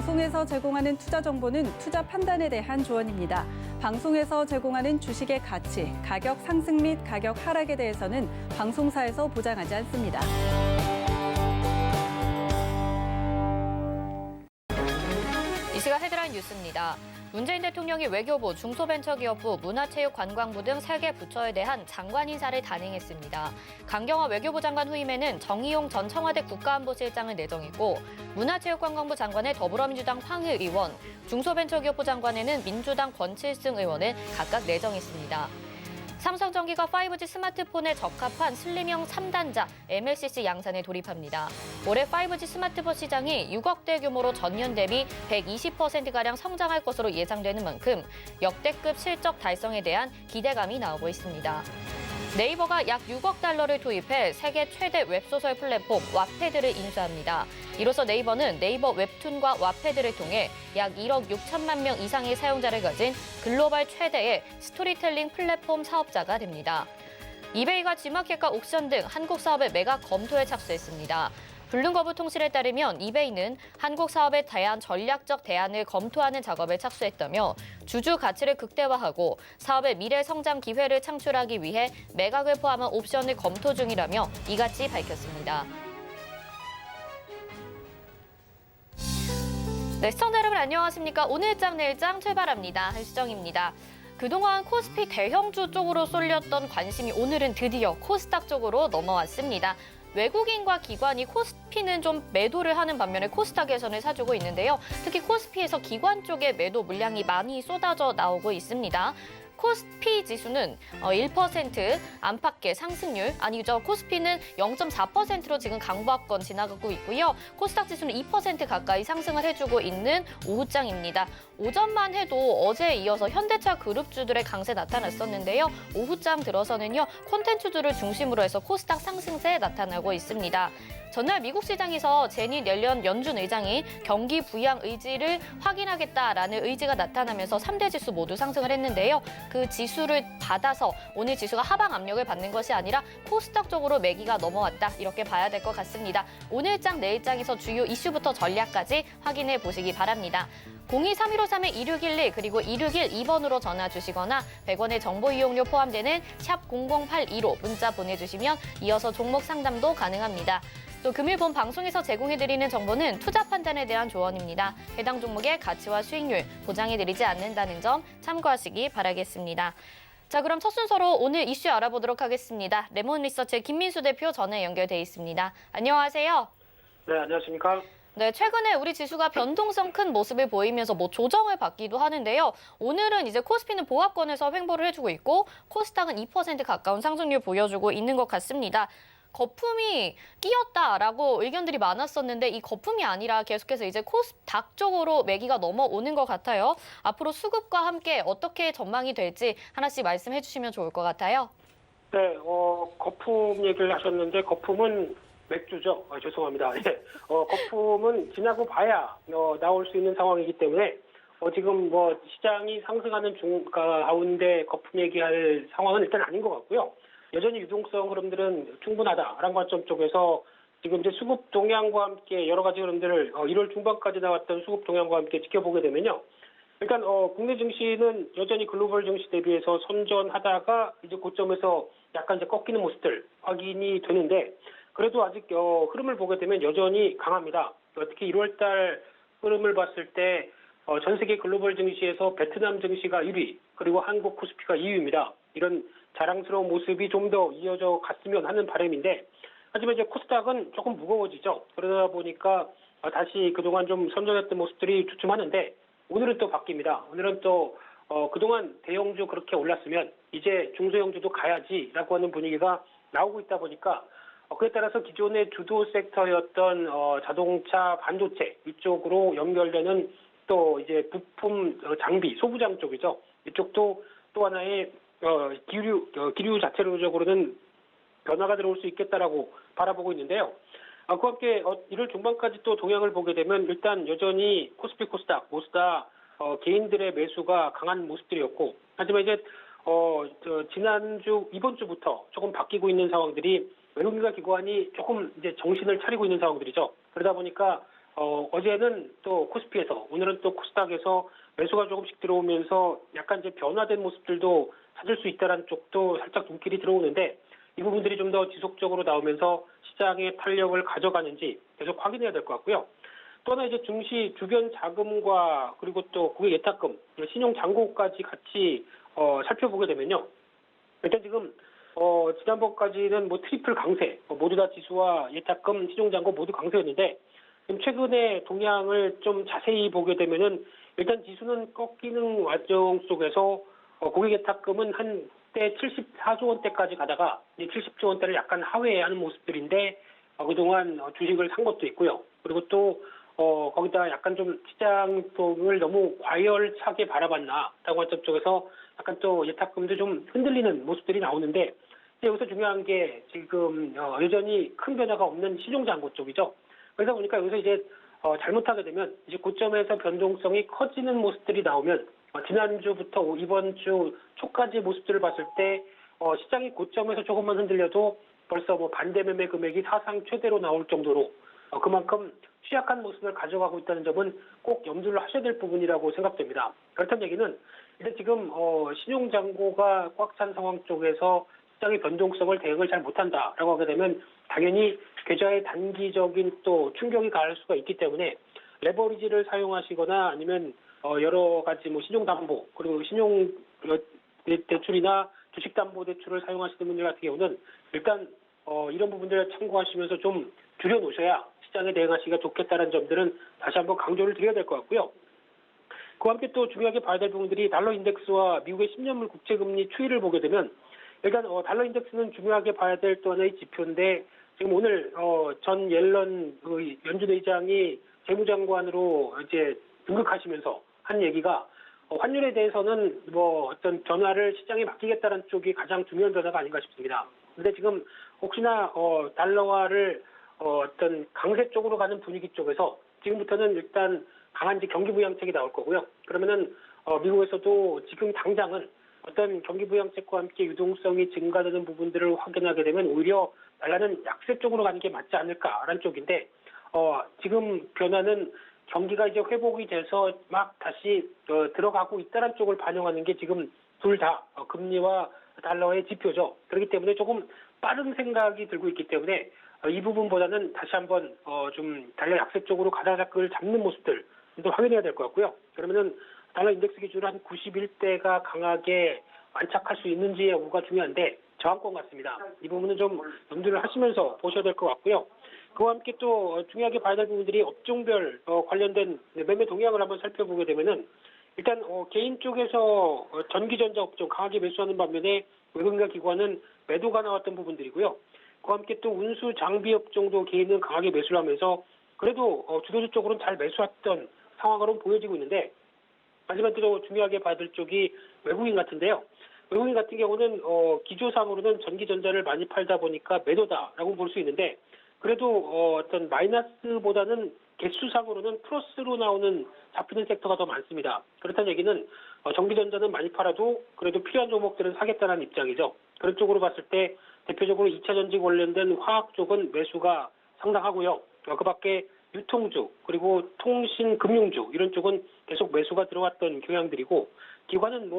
방송에서 제공하는 투자 정보는 투자 판단에 대한 조언입니다. 방송에서 제공하는 주식의 가치, 가격 상승 및 가격 하락에 대해서는 방송사에서 보장하지 않습니다. 이 시각 헤드라인 뉴스입니다. 문재인 대통령이 외교부, 중소벤처기업부, 문화체육관광부 등 3개 부처에 대한 장관 인사를 단행했습니다. 강경화 외교부 장관 후임에는 정의용 전 청와대 국가안보실장을 내정했고 문화체육관광부 장관에 더불어민주당 황희 의원, 중소벤처기업부 장관에는 민주당 권칠승 의원을 각각 내정했습니다. 삼성전기가 5G 스마트폰에 적합한 슬림형 3단자 MLCC 양산에 돌입합니다. 올해 5G 스마트폰 시장이 6억대 규모로 전년 대비 120%가량 성장할 것으로 예상되는 만큼 역대급 실적 달성에 대한 기대감이 나오고 있습니다. 네이버가 약 6억 달러를 투입해 세계 최대 웹소설 플랫폼 왓패드를 인수합니다. 이로써 네이버는 네이버 웹툰과 왓패드를 통해 약 1억 6천만 명 이상의 사용자를 가진 글로벌 최대의 스토리텔링 플랫폼 사업자가 됩니다. 이베이가 G마켓과 옥션 등 한국 사업의 매각 검토에 착수했습니다. 블룸버그 통신에 따르면 이베이는 한국 사업에 대한 전략적 대안을 검토하는 작업에 착수했다며 주주 가치를 극대화하고 사업의 미래 성장 기회를 창출하기 위해 매각을 포함한 옵션을 검토 중이라며 이같이 밝혔습니다. 네, 시청자 여러분 안녕하십니까? 오늘장 내일장 출발합니다. 한수정입니다. 그동안 코스피 대형주 쪽으로 쏠렸던 관심이 오늘은 드디어 코스닥 쪽으로 넘어왔습니다. 외국인과 기관이 코스피는 좀 매도를 하는 반면에 코스닥에서는 사주고 있는데요. 특히 코스피에서 기관 쪽에 매도 물량이 많이 쏟아져 나오고 있습니다. 코스피 지수는 1% 안팎의 상승률, 아니죠. 코스피는 0.4%로 지금 강보합권 지나가고 있고요. 코스닥 지수는 2% 가까이 상승을 해주고 있는 오후장입니다. 오전만 해도 어제에 이어서 현대차 그룹주들의 강세 나타났었는데요. 오후장 들어서는요. 콘텐츠주를 중심으로 해서 코스닥 상승세 나타나고 있습니다. 전날 미국 시장에서 제닛 옐런 연준 의장이 경기 부양 의지를 확인하겠다라는 의지가 나타나면서 3대 지수 모두 상승을 했는데요. 그 지수를 받아서 오늘 지수가 하방 압력을 받는 것이 아니라 코스닥 쪽으로 매기가 넘어왔다. 이렇게 봐야 될 것 같습니다. 오늘장, 내일장에서 주요 이슈부터 전략까지 확인해 보시기 바랍니다. 02-3153-2611 그리고 2612번으로 전화 주시거나 100원의 정보 이용료 포함되는 샵 0082로 문자 보내주시면 이어서 종목 상담도 가능합니다. 또 금일 본 방송에서 제공해드리는 정보는 투자 판단에 대한 조언입니다. 해당 종목의 가치와 수익률 보장해드리지 않는다는 점 참고하시기 바라겠습니다. 자, 그럼 첫 순서로 오늘 이슈 알아보도록 하겠습니다. 레몬리서치의 김민수 대표 전화 연결돼 있습니다. 안녕하세요. 네, 안녕하십니까? 네, 최근에 우리 지수가 변동성 큰 모습을 보이면서 조정을 받기도 하는데요. 오늘은 이제 코스피는 보합권에서 횡보를 해주고 있고 코스닥은 2% 가까운 상승률 보여주고 있는 것 같습니다. 거품이 끼었다라고 의견들이 많았었는데 이 거품이 아니라 계속해서 이제 코스닥 쪽으로 매기가 넘어오는 것 같아요. 앞으로 수급과 함께 어떻게 전망이 될지 하나씩 말씀해 주시면 좋을 것 같아요. 네, 거품 얘기를 하셨는데 거품은 맥주죠. 죄송합니다. 예. 거품은 지나고 봐야 나올 수 있는 상황이기 때문에 지금 시장이 상승하는 가운데 거품 얘기할 상황은 일단 아닌 것 같고요. 여전히 유동성 흐름들은 충분하다라는 관점 쪽에서 지금 이제 수급 동향과 함께 여러 가지 흐름들을 1월 중반까지 나왔던 수급 동향과 함께 지켜보게 되면요. 일단 국내 증시는 여전히 글로벌 증시 대비해서 선전하다가 이제 고점에서 약간 이제 꺾이는 모습들 확인이 되는데 그래도 아직 흐름을 보게 되면 여전히 강합니다. 특히 1월달 흐름을 봤을 때 전 세계 글로벌 증시에서 베트남 증시가 1위 그리고 한국 코스피가 2위입니다. 이런 자랑스러운 모습이 좀 더 이어져 갔으면 하는 바람인데 하지만 이제 코스닥은 조금 무거워지죠. 그러다 보니까 다시 그동안 좀 선전했던 모습들이 주춤하는데 오늘은 또 바뀝니다. 오늘은 또 그동안 대형주 그렇게 올랐으면 이제 중소형주도 가야지라고 하는 분위기가 나오고 있다 보니까 그에 따라서 기존의 주도 섹터였던 자동차, 반도체 이쪽으로 연결되는 또 이제 부품, 장비, 소부장 쪽이죠. 이쪽도 또 하나의 기류 자체적으로는 변화가 들어올 수 있겠다라고 바라보고 있는데요. 그와 함께 1월 중반까지 또 동향을 보게 되면 일단 여전히 코스피, 코스닥 모두 다 개인들의 매수가 강한 모습들이었고 하지만 이제 지난주, 이번 주부터 조금 바뀌고 있는 상황들이 외국인과 기관이 조금 이제 정신을 차리고 있는 상황들이죠. 그러다 보니까 어제는 또 코스피에서, 오늘은 또 코스닥에서 매수가 조금씩 들어오면서 약간 이제 변화된 모습들도 찾을 수 있다는 쪽도 살짝 눈길이 들어오는데, 이 부분들이 좀 더 지속적으로 나오면서 시장의 탄력을 가져가는지 계속 확인해야 될 것 같고요. 또 하나 이제 증시 주변 자금과 그리고 또 고객 예탁금, 신용 잔고까지 같이 살펴보게 되면요. 일단 지금 지난번까지는 뭐 트리플 강세, 모두 다 지수와 예탁금, 신용 잔고 모두 강세였는데, 지금 최근의 동향을 좀 자세히 보게 되면은 일단 지수는 꺾이는 과정 속에서 고객 예탁금은 한때 74조 원대까지 가다가 이제 70조 원대를 약간 하회하는 모습들인데, 그동안 주식을 산 것도 있고요. 그리고 또 거기다 약간 좀 시장을 너무 과열차게 바라봤나 다고한 쪽에서 약간 또 예탁금도 좀 흔들리는 모습들이 나오는데, 여기서 중요한 게 지금 여전히 큰 변화가 없는 신용잔고 쪽이죠. 그러다 보니까 여기서 이제 잘못하게 되면 이제 고점에서 변동성이 커지는 모습들이 나오면 지난주부터 이번 주 초까지 모습들을 봤을 때 시장이 고점에서 조금만 흔들려도 벌써 뭐 반대 매매 금액이 사상 최대로 나올 정도로 그만큼 취약한 모습을 가져가고 있다는 점은 꼭 염두를 하셔야 될 부분이라고 생각됩니다. 그렇다는 얘기는 일단 지금 신용잔고가 꽉 찬 상황 쪽에서 시장의 변동성을 대응을 잘 못한다라고 하게 되면 당연히 계좌에 단기적인 또 충격이 가할 수가 있기 때문에 레버리지를 사용하시거나 아니면 여러 가지 뭐 신용담보 그리고 신용 대출이나 주식담보대출을 사용하시는 분들 같은 경우는 일단 이런 부분들을 참고하시면서 좀 줄여놓으셔야 시장에 대응하시기가 좋겠다는 점들은 다시 한번 강조를 드려야 될 것 같고요. 그와 함께 또 중요하게 봐야 될 부분들이 달러 인덱스와 미국의 10년물 국채금리 추이를 보게 되면 일단 달러 인덱스는 중요하게 봐야 될 또 하나의 지표인데 지금 오늘 전 옐런 연준 의장이 재무장관으로 이제 등극하시면서 한 얘기가 환율에 대해서는 뭐 어떤 변화를 시장에 맡기겠다는 쪽이 가장 중요한 변화가 아닌가 싶습니다. 근데 지금 혹시나 달러화를 어떤 강세 쪽으로 가는 분위기 쪽에서 지금부터는 일단 강한 경기 부양책이 나올 거고요. 그러면은 미국에서도 지금 당장은 어떤 경기 부양책과 함께 유동성이 증가되는 부분들을 확인하게 되면 오히려 달러는 약세 쪽으로 가는 게 맞지 않을까라는 쪽인데 지금 변화는 경기가 이제 회복이 돼서 막 다시 들어가고 있다는 쪽을 반영하는 게 지금 둘 다 금리와 달러의 지표죠. 그렇기 때문에 조금 빠른 생각이 들고 있기 때문에 이 부분보다는 다시 한번 좀 달러 약세 쪽으로 가닥을 잡는 모습들 또 확인해야 될 것 같고요. 그러면은 달러 인덱스 기준으로 한 91대가 강하게 안착할 수 있는지의 여부가 중요한데 저항권 같습니다. 이 부분은 좀 염두를 하시면서 보셔야 될 것 같고요. 그와 함께 또 중요하게 봐야 될 부분들이 업종별 관련된 매매 동향을 한번 살펴보게 되면은 일단 개인 쪽에서 전기전자 업종 강하게 매수하는 반면에 외국인과 기관은 매도가 나왔던 부분들이고요. 그와 함께 또 운수 장비 업종도 개인은 강하게 매수를 하면서 그래도 주도주 쪽으로는 잘 매수했던 상황으로 보여지고 있는데 하지만 또 중요하게 봐야 될 쪽이 외국인 같은데요. 외국인 같은 경우는 기조상으로는 전기전자를 많이 팔다 보니까 매도다라고 볼 수 있는데 그래도 어떤 마이너스보다는 개수상으로는 플러스로 나오는 잡히는 섹터가 더 많습니다. 그렇다는 얘기는 전기전자는 많이 팔아도 그래도 필요한 종목들은 사겠다는 입장이죠. 그런 쪽으로 봤을 때 대표적으로 2차 전지 관련된 화학 쪽은 매수가 상당하고요. 그 밖에 유통주 그리고 통신 금융주 이런 쪽은 계속 매수가 들어왔던 경향들이고 기관은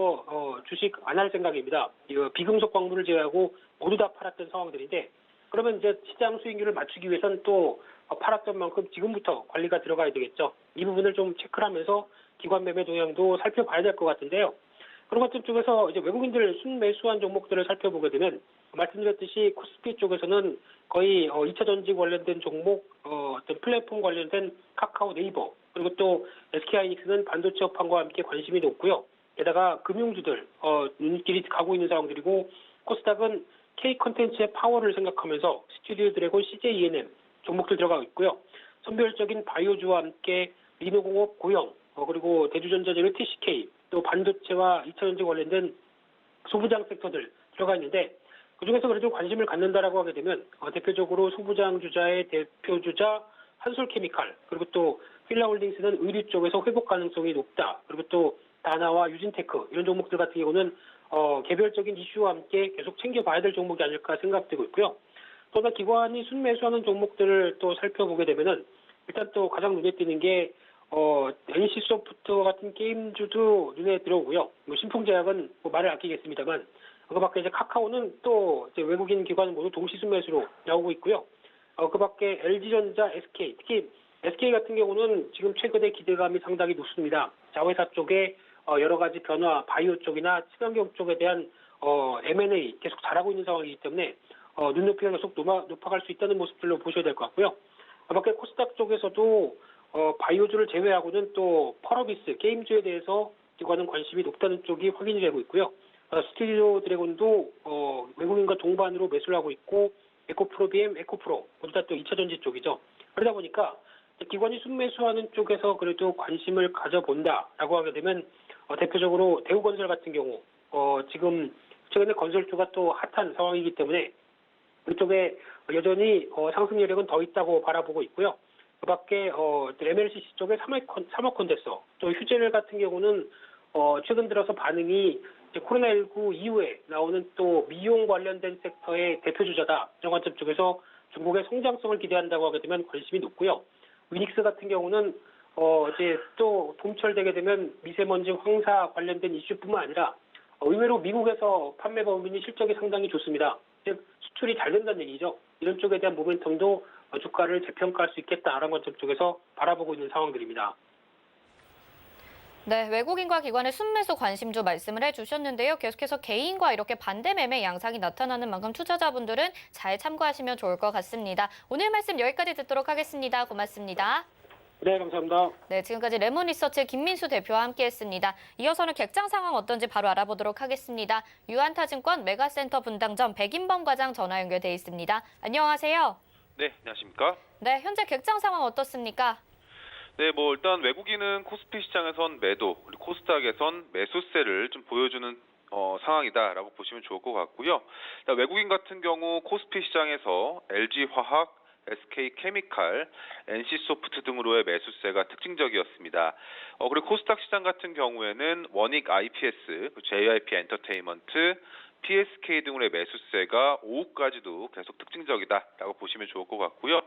주식 안 할 생각입니다. 비금속 광물을 제외하고 모두 다 팔았던 상황들인데 그러면 이제 시장 수익률을 맞추기 위해서는 또 팔았던 만큼 지금부터 관리가 들어가야 되겠죠. 이 부분을 좀 체크를 하면서 기관 매매 동향도 살펴봐야 될 것 같은데요. 그런 것들 쪽에서 이제 외국인들 순매수한 종목들을 살펴보게 되면 말씀드렸듯이 코스피 쪽에서는 거의 2차 전지 관련된 종목, 어떤 플랫폼 관련된 카카오, 네이버 그리고 또 SK하이닉스는 반도체 업황과 함께 관심이 높고요. 게다가 금융주들 눈길이 가고 있는 상황들이고 코스닥은 K 컨텐츠의 파워를 생각하면서 스튜디오 드래곤, CJ ENM 종목들 들어가고 있고요. 선별적인 바이오주와 함께 리노공업, 고영 그리고 대주전자재료 TCK 또 반도체와 2차 전지 관련된 소부장 섹터들 들어가 있는데 그중에서 그래도 관심을 갖는다라고 하게 되면 대표적으로 소부장 주자의 대표 주자 한솔케미칼 그리고 또 휠라홀딩스는 의류 쪽에서 회복 가능성이 높다. 그리고 또 다나와 유진테크 이런 종목들 같은 경우는 개별적인 이슈와 함께 계속 챙겨봐야 될 종목이 아닐까 생각되고 있고요. 또 하나 기관이 순매수하는 종목들을 또 살펴보게 되면은 일단 또 가장 눈에 띄는 게 NC 소프트와 같은 게임주도 눈에 들어오고요. 뭐 신풍제약은 뭐 말을 아끼겠습니다만 그밖에 이제 카카오는 또 이제 외국인 기관 모두 동시 순매수로 나오고 있고요. 그밖에 LG전자, SK, 특히 SK 같은 경우는 지금 최근에 기대감이 상당히 높습니다. 자회사 쪽에 여러 가지 변화, 바이오 쪽이나 친환경 쪽에 대한 M&A 계속 잘하고 있는 상황이기 때문에 눈높이가 계속 높아갈 수 있다는 모습들로 보셔야 될 것 같고요. 그밖에 코스닥 쪽에서도 바이오주를 제외하고는 또 펄어비스, 게임주에 대해서 기관은 관심이 높다는 쪽이 확인이 되고 있고요. 스튜디오 드래곤도 외국인과 동반으로 매수를 하고 있고 에코프로비엠, 에코프로 모두 다 또 2차 전지 쪽이죠. 그러다 보니까 기관이 순매수하는 쪽에서 그래도 관심을 가져본다라고 하게 되면 대표적으로 대우건설 같은 경우 지금 최근에 건설주가 또 핫한 상황이기 때문에 이쪽에 여전히 상승 여력은 더 있다고 바라보고 있고요. 그밖에 MLCC 쪽에 사모컨덴서 또 휴젤 같은 경우는 최근 들어서 반응이 이제 코로나19 이후에 나오는 또 미용 관련된 섹터의 대표주자다 이런 관점 쪽에서 중국의 성장성을 기대한다고 하게 되면 관심이 높고요. 위닉스 같은 경우는 이제 또 봄철 되게 되면 미세먼지 황사 관련된 이슈뿐만 아니라 의외로 미국에서 판매 범위 실적이 상당히 좋습니다. 즉 수출이 잘 된다는 얘기죠. 이런 쪽에 대한 모멘텀도 주가를 재평가할 수 있겠다라는 관점 쪽에서 바라보고 있는 상황들입니다. 네, 외국인과 기관의 순매수 관심주 말씀을 해주셨는데요. 계속해서 개인과 이렇게 반대 매매 양상이 나타나는 만큼 투자자분들은 잘 참고하시면 좋을 것 같습니다. 오늘 말씀 여기까지 듣도록 하겠습니다. 고맙습니다. 네, 감사합니다. 네, 지금까지 레몬리서치 김민수 대표와 함께했습니다. 이어서는 객장 상황 어떤지 바로 알아보도록 하겠습니다. 유한타증권 메가센터 분당점 백인범 과장 전화 연결돼 있습니다. 안녕하세요. 네, 안녕하십니까? 네, 현재 객장 상황 어떻습니까? 네, 일단 외국인은 코스피 시장에선 매도, 그리고 코스닥에선 매수세를 좀 보여주는 상황이다라고 보시면 좋을 것 같고요. 일단 외국인 같은 경우 코스피 시장에서 LG화학, SK케미칼, NC소프트 등으로의 매수세가 특징적이었습니다. 그리고 코스닥 시장 같은 경우에는 원익 IPS, JYP 엔터테인먼트, PSK 등으로의 매수세가 오후까지도 계속 특징적이다라고 보시면 좋을 것 같고요.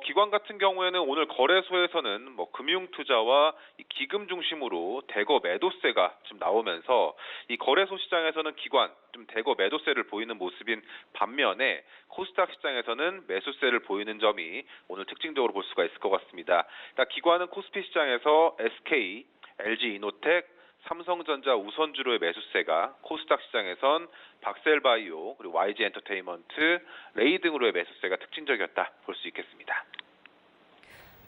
기관 같은 경우에는 오늘 거래소에서는 금융투자와 기금 중심으로 대거 매도세가 좀 나오면서 이 거래소 시장에서는 기관 좀 대거 매도세를 보이는 모습인 반면에 코스닥 시장에서는 매수세를 보이는 점이 오늘 특징적으로 볼 수가 있을 것 같습니다. 그러니까 기관은 코스피 시장에서 SK, LG이노텍, 삼성전자 우선주로의 매수세가 코스닥 시장에선 박셀바이오 그리고 YG엔터테인먼트, 레이 등으로의 매수세가 특징적이었다 볼 수 있겠습니다.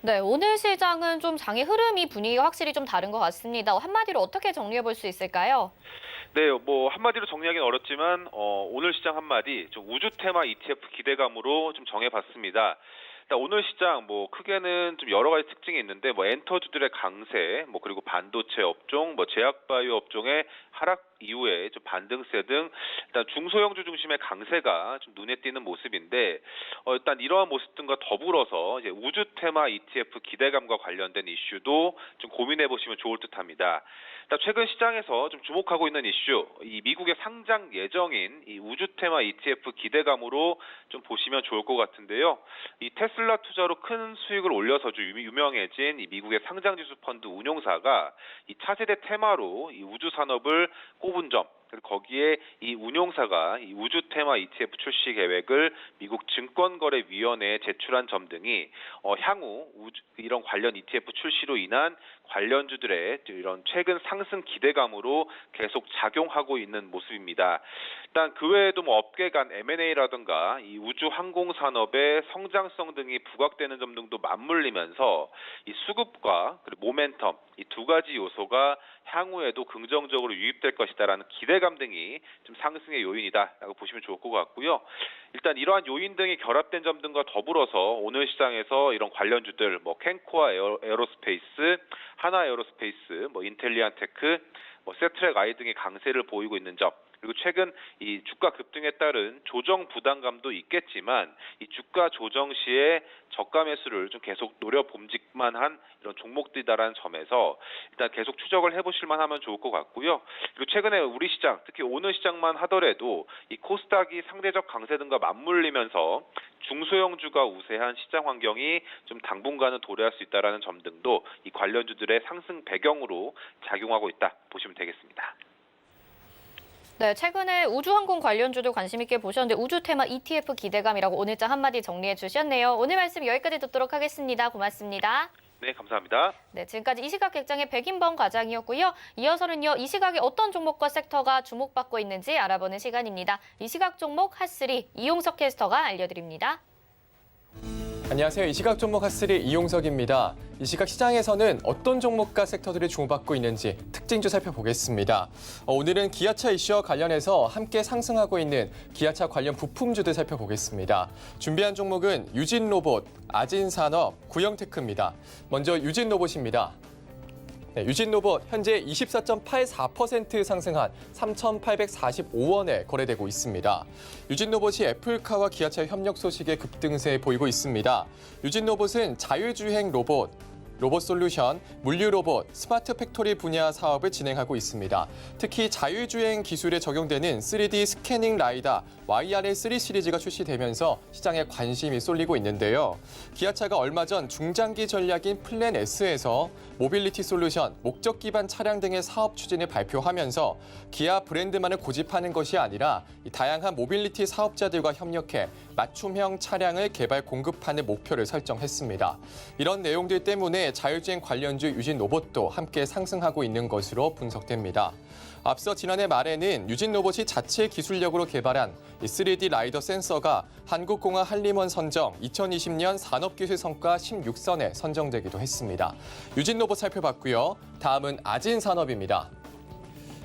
네, 오늘 시장은 좀 장의 흐름이 분위기가 확실히 좀 다른 것 같습니다. 한마디로 어떻게 정리해 볼 수 있을까요? 네, 한마디로 정리하기는 어렵지만 오늘 시장 한마디 좀 우주 테마 ETF 기대감으로 좀 정해봤습니다. 오늘 시장 크게는 좀 여러 가지 특징이 있는데 엔터주들의 강세, 그리고 반도체 업종, 제약바이오 업종의 하락 이후에 좀 반등세 등 일단 중소형주 중심의 강세가 좀 눈에 띄는 모습인데 일단 이러한 모습 등과 더불어서 이제 우주 테마 ETF 기대감과 관련된 이슈도 좀 고민해 보시면 좋을 듯합니다. 일단 최근 시장에서 좀 주목하고 있는 이슈, 이 미국의 상장 예정인 이 우주 테마 ETF 기대감으로 좀 보시면 좋을 것 같은데요. 이 테슬라 투자로 큰 수익을 올려서 좀 유명해진 이 미국의 상장지수 펀드 운용사가 이 차세대 테마로 이 우주 산업을 꼽은 점, 그리고 거기에 이 운용사가 이 우주 테마 ETF 출시 계획을 미국 증권거래위원회에 제출한 점 등이 향후 이런 관련 ETF 출시로 인한 관련주들의 이런 최근 상승 기대감으로 계속 작용하고 있는 모습입니다. 일단 그 외에도 업계 간 M&A라든가 이 우주 항공 산업의 성장성 등이 부각되는 점 등도 맞물리면서 이 수급과 그리고 모멘텀 이 두 가지 요소가 향후에도 긍정적으로 유입될 것이다라는 기대감 등이 좀 상승의 요인이다라고 보시면 좋을 것 같고요. 일단 이러한 요인 등이 결합된 점 등과 더불어서 오늘 시장에서 이런 관련주들 캔코아 에어로스페이스, 하나 에어로스페이스, 인텔리안테크, 세트랙 아이 등의 강세를 보이고 있는 점, 그리고 최근 이 주가 급등에 따른 조정 부담감도 있겠지만 이 주가 조정 시에 저가 매수를 좀 계속 노려봄직만한 이런 종목들이다라는 점에서 일단 계속 추적을 해보실 만하면 좋을 것 같고요. 그리고 최근에 우리 시장, 특히 오늘 시장만 하더라도 이 코스닥이 상대적 강세 등과 맞물리면서 중소형주가 우세한 시장 환경이 좀 당분간은 도래할 수 있다라는 점 등도 이 관련주들의 상승 배경으로 작용하고 있다 보시면 되겠습니다. 네, 최근에 우주항공 관련주도 관심 있게 보셨는데 우주 테마 ETF 기대감이라고 오늘자 한마디 정리해 주셨네요. 오늘 말씀 여기까지 듣도록 하겠습니다. 고맙습니다. 네, 감사합니다. 네, 지금까지 이시각객장의 백인범 과장이었고요. 이어서는요, 이 시각에 어떤 종목과 섹터가 주목받고 있는지 알아보는 시간입니다. 이 시각 종목 핫3 이용석 캐스터가 알려드립니다. 안녕하세요. 이시각 종목 핫3 이용석입니다. 이 시각 시장에서는 어떤 종목과 섹터들이 주목받고 있는지 특징주 살펴보겠습니다. 오늘은 기아차 이슈와 관련해서 함께 상승하고 있는 기아차 관련 부품주들 살펴보겠습니다. 준비한 종목은 유진로봇, 아진산업, 구형테크입니다. 먼저 유진로봇입니다. 네, 유진로봇 현재 24.84% 상승한 3,845원에 거래되고 있습니다. 유진로봇이 애플카와 기아차의 협력 소식에 급등세 보이고 있습니다. 유진로봇은 자율주행 로봇, 로봇솔루션, 물류로봇, 스마트 팩토리 분야 사업을 진행하고 있습니다. 특히 자율주행 기술에 적용되는 3D 스캐닝 라이다 YRL3 시리즈가 출시되면서 시장에 관심이 쏠리고 있는데요. 기아차가 얼마 전 중장기 전략인 플랜 S에서 모빌리티 솔루션, 목적 기반 차량 등의 사업 추진을 발표하면서 기아 브랜드만을 고집하는 것이 아니라 다양한 모빌리티 사업자들과 협력해 맞춤형 차량을 개발 공급하는 목표를 설정했습니다. 이런 내용들 때문에 자율주행 관련주 유진로봇도 함께 상승하고 있는 것으로 분석됩니다. 앞서 지난해 말에는 유진로봇이 자체 기술력으로 개발한 3D 라이더 센서가 한국공화 한림원 선정 2020년 산업기술 성과 16선에 선정되기도 했습니다. 유진로봇 살펴봤고요. 다음은 아진산업입니다.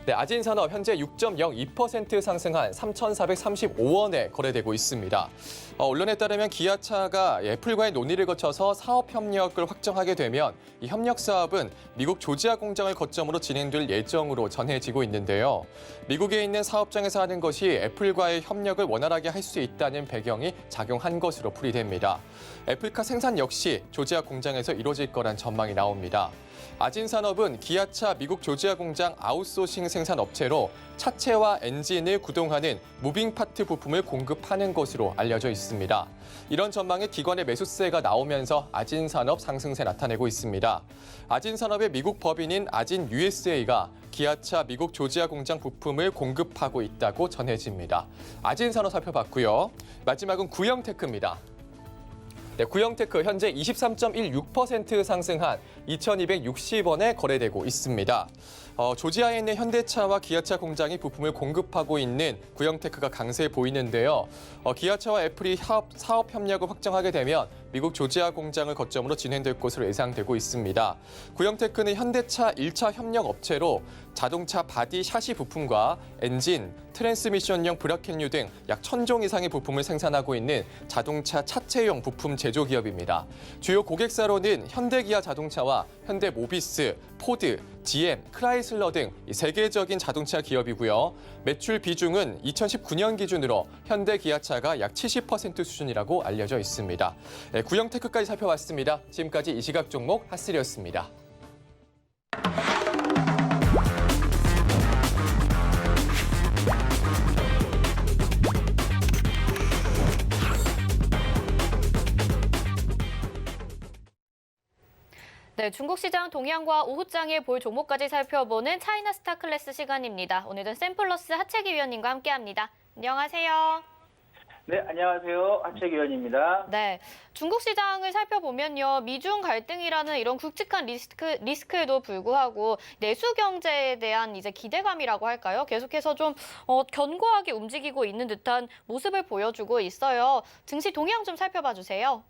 네, 아진산업 현재 6.02% 상승한 3,435원에 거래되고 있습니다. 언론에 따르면 기아차가 애플과의 논의를 거쳐서 사업 협력을 확정하게 되면 이 협력 사업은 미국 조지아 공장을 거점으로 진행될 예정으로 전해지고 있는데요. 미국에 있는 사업장에서 하는 것이 애플과의 협력을 원활하게 할 수 있다는 배경이 작용한 것으로 풀이됩니다. 애플카 생산 역시 조지아 공장에서 이루어질 거란 전망이 나옵니다. 아진산업은 기아차 미국 조지아 공장 아웃소싱 생산 업체로 차체와 엔진을 구동하는 무빙 파트 부품을 공급하는 것으로 알려져 있습니다. 이런 전망에 기관의 매수세가 나오면서 아진산업 상승세 나타내고 있습니다. 아진산업의 미국 법인인 아진 USA가 기아차 미국 조지아 공장 부품을 공급하고 있다고 전해집니다. 아진산업 살펴봤고요. 마지막은 구형테크입니다. 네, 구형테크 현재 23.16% 상승한 2,260원에 거래되고 있습니다. 조지아에 있는 현대차와 기아차 공장이 부품을 공급하고 있는 구형테크가 강세 보이는데요. 기아차와 애플이 사업 협력을 확정하게 되면 미국 조지아 공장을 거점으로 진행될 것으로 예상되고 있습니다. 구형테크는 현대차 1차 협력 업체로 자동차 바디 샤시 부품과 엔진, 트랜스미션용 브라켓류 등 약 1,000종 이상의 부품을 생산하고 있는 자동차 차체용 부품 제조 기업입니다. 주요 고객사로는 현대기아 자동차와 현대모비스, 포드, GM, 크라이슬러 등 세계적인 자동차 기업이고요. 매출 비중은 2019년 기준으로 현대기아차가 약 70% 수준이라고 알려져 있습니다. 네, 구형테크까지 살펴봤습니다. 지금까지 이 시각 종목 핫3였습니다. 네, 중국 시장 동향과 오후장에 볼 종목까지 살펴보는 차이나 스타 클래스 시간입니다. 오늘은 샘플러스 하채기 위원님과 함께합니다. 안녕하세요. 네, 안녕하세요. 하채기 위원입니다. 네, 중국 시장을 살펴보면요. 미중 갈등이라는 이런 굵직한 리스크에도 불구하고 내수 경제에 대한 이제 기대감이라고 할까요? 계속해서 좀 견고하게 움직이고 있는 듯한 모습을 보여주고 있어요. 증시 동향 좀 살펴봐 주세요.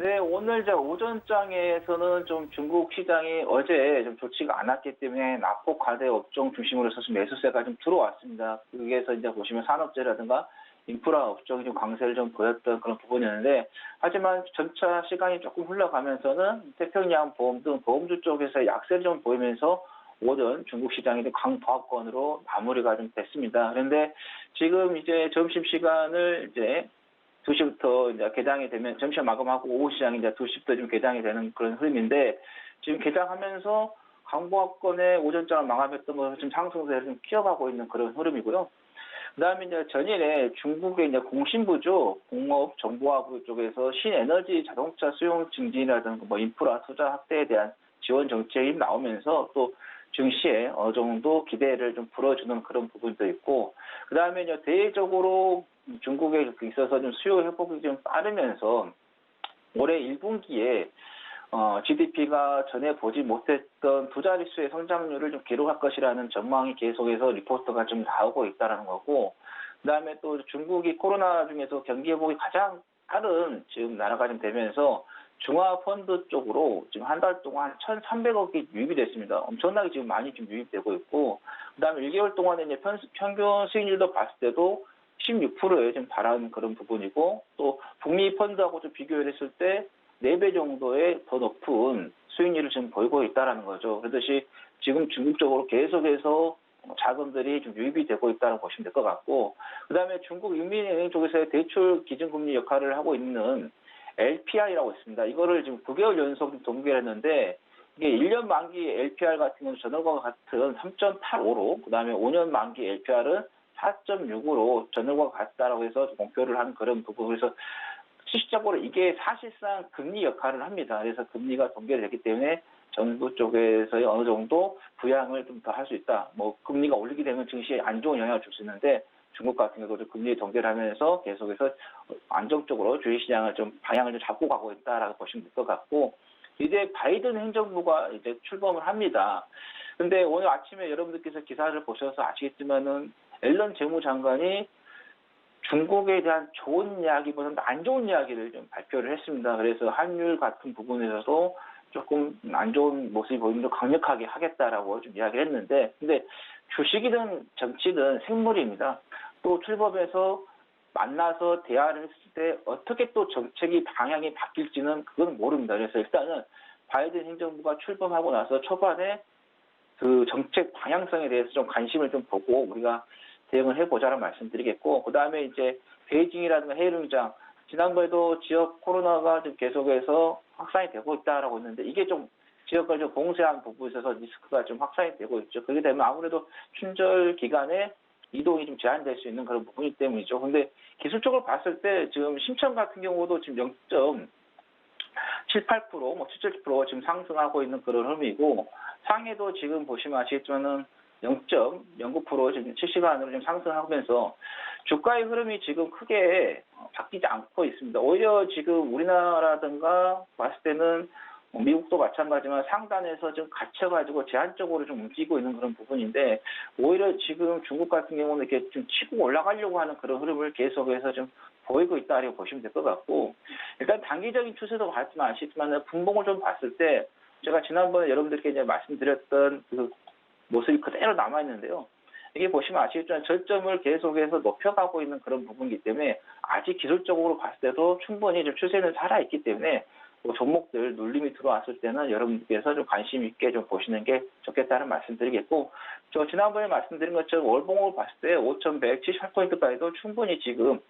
네, 오늘 오전장에서는 좀 중국 시장이 어제 좀 좋지가 않았기 때문에 낙폭 과대 업종 중심으로 해서 매수세가 좀 들어왔습니다. 여기에서 이제 보시면 산업재라든가 인프라 업종이 좀 강세를 좀 보였던 그런 부분이었는데, 하지만 전차 시간이 조금 흘러가면서는 태평양 보험 등 보험주 쪽에서 약세를 좀 보이면서 오전 중국 시장이 강보합권으로 마무리가 좀 됐습니다. 그런데 지금 이제 점심 시간을 이제 2시부터 이제 개장이 되면 점심 마감하고 오후 시장이 이제 2시부터 좀 개장이 되는 그런 흐름인데 지금 개장하면서 강보합권의 오전장을 마감했던 것을 지금 상승세를 좀 키워가고 있는 그런 흐름이고요. 그다음에 이제 전일에 중국의 이제 공신부죠, 공업정보화부 쪽에서 신에너지 자동차 수용 증진이라든가 뭐 인프라 투자 확대에 대한 지원 정책이 나오면서 또 증시에 어느 정도 기대를 좀 불어주는 그런 부분도 있고, 그다음에 이제 대외적으로 중국에 있어서 좀 수요 회복이 좀 빠르면서 올해 1분기에 GDP가 전에 보지 못했던 두 자릿수의 성장률을 좀 기록할 것이라는 전망이 계속해서 리포트가 좀 나오고 있다는 거고, 그다음에 또 중국이 코로나 중에서 경기 회복이 가장 빠른 지금 나라가 좀 되면서 중화펀드 쪽으로 지금 한 달 동안 1,300억이 유입이 됐습니다. 엄청나게 지금 많이 좀 유입되고 있고, 그다음에 1개월 동안에 이제 평균 수익률도 봤을 때도 16%에 좀 달하는 그런 부분이고, 또 북미 펀드하고 좀 비교를 했을 때 4배 정도의 더 높은 수익률을 지금 보이고 있다는 거죠. 그렇듯이 지금 중국 쪽으로 계속해서 자금들이 좀 유입이 되고 있다고 보시면 될 것 같고, 그다음에 중국 인민은행 쪽에서의 대출 기준금리 역할을 하고 있는 LPR이라고 있습니다. 이거를 지금 9개월 연속 동결 했는데, 이게 1년 만기 LPR 같은 경우는 전월과 같은 3.85로, 그다음에 5년 만기 LPR은 4.6으로 전월과 같다라고 해서 공표를 한 그런 부분. 그래서 실질적으로 이게 사실상 금리 역할을 합니다. 그래서 금리가 동결됐기 때문에 정부 쪽에서의 어느 정도 부양을 좀 더 할 수 있다. 뭐 금리가 올리게 되면 증시에 안 좋은 영향을 줄 수 있는데, 중국 같은 경우도 금리 동결하면서 계속해서 안정적으로 주식시장을 좀 방향을 좀 잡고 가고 있다라고 보시면 될 것 같고, 이제 바이든 행정부가 이제 출범을 합니다. 근데 오늘 아침에 여러분들께서 기사를 보셔서 아시겠지만은 앨런 재무장관이 중국에 대한 좋은 이야기보다는 안 좋은 이야기를 좀 발표를 했습니다. 그래서 환율 같은 부분에서도 조금 안 좋은 모습이 보이는데 강력하게 하겠다라고 좀 이야기를 했는데, 근데 주식이든 정치든 생물입니다. 또 출범해서 만나서 대화를 했을 때 어떻게 또 정책이 방향이 바뀔지는 그건 모릅니다. 그래서 일단은 바이든 행정부가 출범하고 나서 초반에 그 정책 방향성에 대해서 좀 관심을 좀 보고 우리가 대응을 해보자는 말씀드리겠고, 그 다음에 이제 베이징이라든가 해외여행장, 지난번에도 지역 코로나가 좀 계속해서 확산이 되고 있다라고 했는데, 이게 좀 지역을 좀 봉쇄한 부분에 있어서 리스크가 좀 확산이 되고 있죠. 그렇게 되면 아무래도 춘절 기간에 이동이 좀 제한될 수 있는 그런 부분이기 때문이죠. 근데 기술적으로 봤을 때 지금 심천 같은 경우도 지금 0.78%, 뭐 7.7% 지금 상승하고 있는 그런 흐름이고, 상해도 지금 보시면 아시겠지만은 0.09% 지금 실시간으로 좀 상승하면서 주가의 흐름이 지금 크게 바뀌지 않고 있습니다. 오히려 지금 우리나라든가 봤을 때는 미국도 마찬가지지만 상단에서 좀 갇혀가지고 제한적으로 좀 움직이고 있는 그런 부분인데, 오히려 지금 중국 같은 경우는 이렇게 좀 치고 올라가려고 하는 그런 흐름을 계속해서 좀 보이고 있다고 보시면 될 것 같고, 일단 단기적인 추세도 봤지만 아시지만 분봉을 좀 봤을 때 제가 지난번에 여러분들께 이제 말씀드렸던 그 모습이 그대로 남아있는데요. 이게 보시면 아시겠지만 저점을 계속해서 높여가고 있는 그런 부분이기 때문에 아직 기술적으로 봤을 때도 충분히 좀 추세는 살아있기 때문에 뭐 종목들 눌림이 들어왔을 때는 여러분들께서 좀 관심 있게 좀 보시는 게 좋겠다는 말씀드리겠고, 저 지난번에 말씀드린 것처럼 월봉으로 봤을 때 5,178포인트까지도 충분히 지금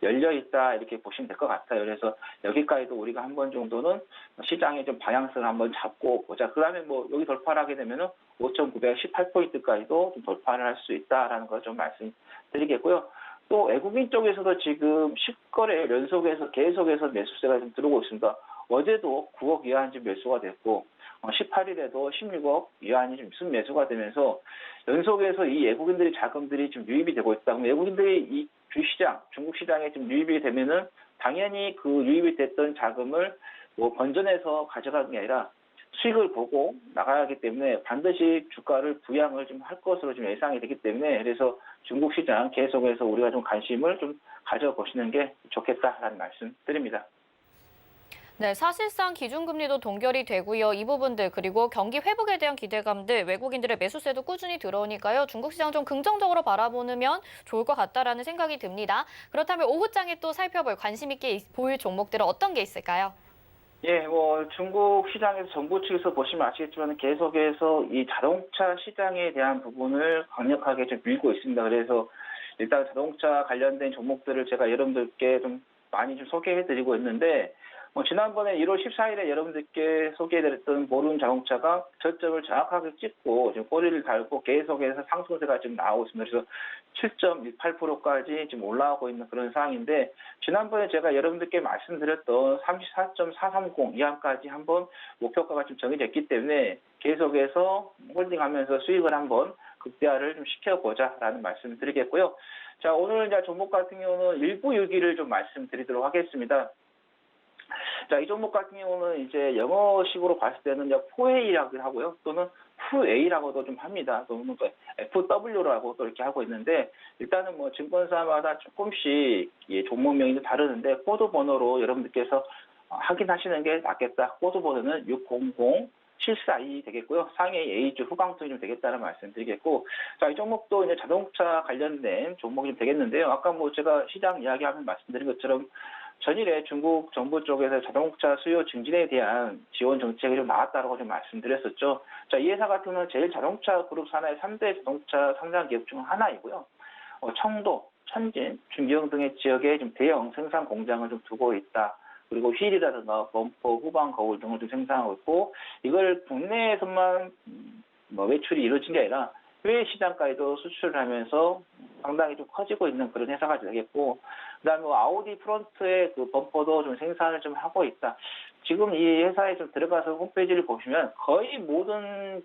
열려있다 이렇게 보시면 될 것 같아요. 그래서 여기까지도 우리가 한 번 정도는 시장의 좀 방향성을 한번 잡고 보자. 그 다음에 뭐 여기 돌파를 하게 되면은 5,918포인트까지도 좀 돌파를 할 수 있다라는 걸 좀 말씀드리겠고요. 또 외국인 쪽에서도 지금 10거래 연속해서 계속해서 매수세가 좀 들어오고 있습니다. 어제도 9억 위안이 좀 매수가 됐고 18일에도 16억 위안이 좀 순매수가 되면서 연속해서 이 외국인들의 자금들이 좀 유입이 되고 있다. 그럼 외국인들이 이 주시장, 중국 시장에 좀 유입이 되면은 당연히 그 유입이 됐던 자금을 뭐 건전해서 가져가는 게 아니라 수익을 보고 나가야 하기 때문에 반드시 주가를 부양을 좀 할 것으로 좀 예상이 되기 때문에, 그래서 중국 시장 계속해서 우리가 좀 관심을 좀 가져보시는 게 좋겠다라는 말씀 드립니다. 네, 사실상 기준금리도 동결이 되고요. 이 부분들 그리고 경기 회복에 대한 기대감들, 외국인들의 매수세도 꾸준히 들어오니까요. 중국 시장 좀 긍정적으로 바라보면 좋을 것 같다라는 생각이 듭니다. 그렇다면 오후장에 또 살펴볼 관심 있게 보일 종목들은 어떤 게 있을까요? 예, 중국 시장에서 정부 측에서 보시면 아시겠지만 계속해서 이 자동차 시장에 대한 부분을 강력하게 좀 밀고 있습니다. 그래서 일단 자동차 관련된 종목들을 제가 여러분들께 좀 많이 좀 소개해드리고 있는데, 지난번에 1월 14일에 여러분들께 소개해드렸던 보륜 자동차가 저점을 정확하게 찍고 지금 꼬리를 달고 계속해서 상승세가 지금 나오고 있습니다. 그래서 7.18%까지 지금 올라오고 있는 그런 상황인데, 지난번에 제가 여러분들께 말씀드렸던 34.430 이하까지 한번 목표가가 좀 정해졌기 때문에 계속해서 홀딩하면서 수익을 한번 극대화를 좀 시켜보자라는 말씀을 드리겠고요. 자, 오늘 이제 종목 같은 경우는 일부 유기를 좀 말씀드리도록 하겠습니다. 자, 이 종목 같은 경우는 이제 영어식으로 봤을 때는 이제 4A라고 하고요. 또는 2A라고도 좀 합니다. 또는 FW라고 또 이렇게 하고 있는데, 일단은 증권사마다 조금씩 종목명이 좀 다르는데, 코드 번호로 여러분들께서 확인하시는 게 낫겠다. 코드 번호는 600742 되겠고요. 상해 A주 후강통이 좀 되겠다는 말씀 드리겠고, 자, 이 종목도 이제 자동차 관련된 종목이 좀 되겠는데요. 아까 제가 시장 이야기하면 말씀드린 것처럼 전일에 중국 정부 쪽에서 자동차 수요 증진에 대한 지원 정책이 좀 나왔다고 좀 말씀드렸었죠. 자, 이 회사 같은 경우는 제일 자동차 그룹 산하의 3대 자동차 상장 기업 중 하나이고요. 청도, 천진, 중경 등의 지역에 좀 대형 생산 공장을 좀 두고 있다. 그리고 휠이라든가 범퍼, 후방 거울 등을 좀 생산하고 있고, 이걸 국내에서만 매출이 이루어진 게 아니라 해외 시장까지도 수출을 하면서 상당히 좀 커지고 있는 그런 회사가 되겠고, 그다음에 아우디 프론트의 그 범퍼도 좀 생산을 좀 하고 있다. 지금 이 회사에 좀 들어가서 홈페이지를 보시면 거의 모든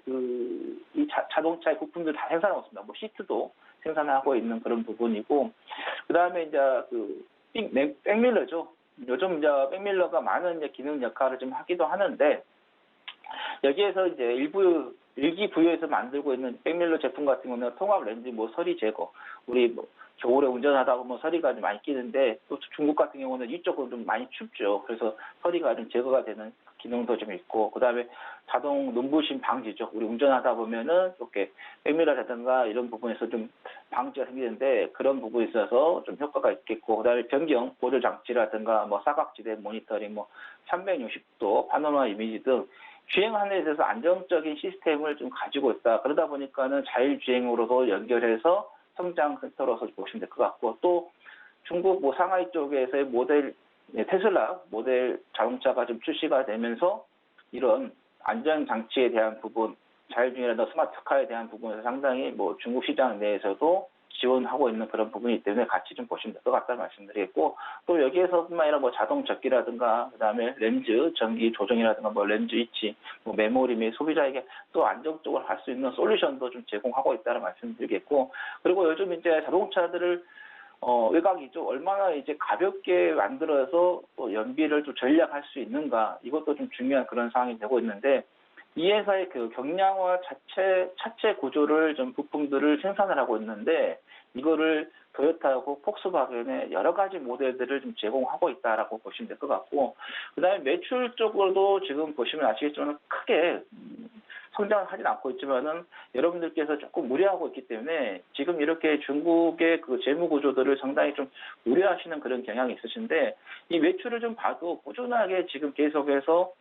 이 자동차의 부품들 다 생산하고 있습니다. 시트도 생산하고 있는 그런 부분이고, 그다음에 이제 백밀러죠. 요즘 이제 백밀러가 많은 이제 기능 역할을 좀 하기도 하는데, 여기에서 이제 일기 부여에서 만들고 있는 백밀러 제품 같은 경우는 통합 렌즈 서리 제거, 우리 겨울에 운전하다 보면 서리가 좀 많이 끼는데, 또 중국 같은 경우는 이쪽은 좀 많이 춥죠. 그래서 서리가 좀 제거가 되는 기능도 좀 있고, 그다음에 자동 눈부심 방지죠. 우리 운전하다 보면은 이렇게 백밀러라든가 이런 부분에서 좀 방지가 생기는데, 그런 부분에 있어서 좀 효과가 있겠고, 그다음에 변경 보조 장치라든가 사각지대 모니터링 360도 파노라마 이미지 등 주행하는 데 있어서 안정적인 시스템을 좀 가지고 있다. 그러다 보니까는 자율주행으로도 연결해서 성장 센터로서 보시면 될 것 같고, 또 중국 상하이 쪽에서의 테슬라 모델 자동차가 좀 출시가 되면서 이런 안전장치에 대한 부분, 자율주행이라든가 스마트카에 대한 부분에서 상당히 중국 시장 내에서도 지원하고 있는 그런 부분이기 때문에 같이 좀 보시면 될 것 같다는 말씀드리겠고, 또 여기에서뿐만 아니라 자동 적기라든가, 그다음에 렌즈 전기 조정이라든가 렌즈 위치, 메모리 및 소비자에게 또 안정적으로 할 수 있는 솔루션도 좀 제공하고 있다는 말씀드리겠고, 그리고 요즘 이제 자동차들을 외곽이죠. 얼마나 이제 가볍게 만들어서 또 연비를 또 전략할 수 있는가, 이것도 좀 중요한 그런 상황이 되고 있는데, 이 회사의 그 경량화 차체 구조를 좀 부품들을 생산을 하고 있는데, 이거를 토요타하고 폭스바겐의 여러 가지 모델들을 좀 제공하고 있다라고 보시면 될 것 같고, 그다음에 매출 쪽으로도 지금 보시면 아시겠지만 크게 성장을 하진 않고 있지만은 여러분들께서 조금 우려하고 있기 때문에 지금 이렇게 중국의 그 재무 구조들을 상당히 좀 우려하시는 그런 경향이 있으신데, 이 매출을 좀 봐도 꾸준하게 지금 계속해서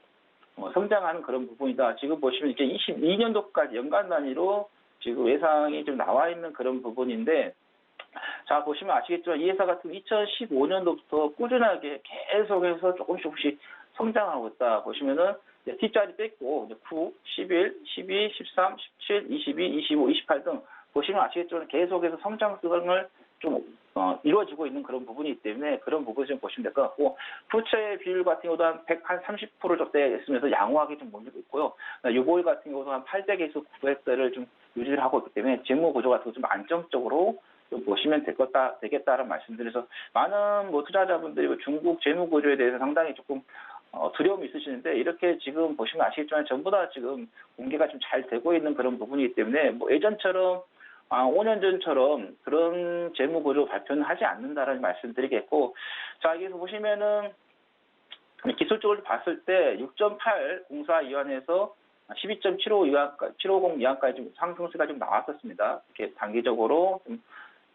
성장하는 그런 부분이다. 지금 보시면 이제 22년도까지 연간 단위로 지금 예상이 좀 나와 있는 그런 부분인데, 자, 보시면 아시겠지만 이 회사 같은 2015년도부터 꾸준하게 계속해서 조금씩 성장하고 있다. 보시면은 T자리 뺐고 9, 11, 12, 13, 17, 22, 25, 28 등 보시면 아시겠지만 계속해서 성장성을 좀 이루어지고 있는 그런 부분이기 때문에 그런 부분을 좀 보시면 될 것 같고, 부채 비율 같은 경우도 한 130% 정도에 있으면서 양호하게 좀 몰리고 있고요. 유보율 같은 경우도 한 800에서 900대를 좀 유지를 하고 있기 때문에 재무 구조 같은 거 좀 안정적으로 좀 보시면 되겠다는 말씀드려서, 많은 투자자분들이 중국 재무 구조에 대해서 상당히 조금 두려움이 있으시는데, 이렇게 지금 보시면 아시겠지만 전부 다 지금 공개가 좀 잘 되고 있는 그런 부분이기 때문에 예전처럼 5년 전처럼 그런 재무 구조 발표는 하지 않는다라는 말씀드리겠고, 자, 여기서 보시면은 기술적으로 봤을 때 6.8 공사 이완에서 12.75 이완까지, 750 이완까지 좀 상승세가 좀 나왔었습니다. 이렇게 단기적으로 좀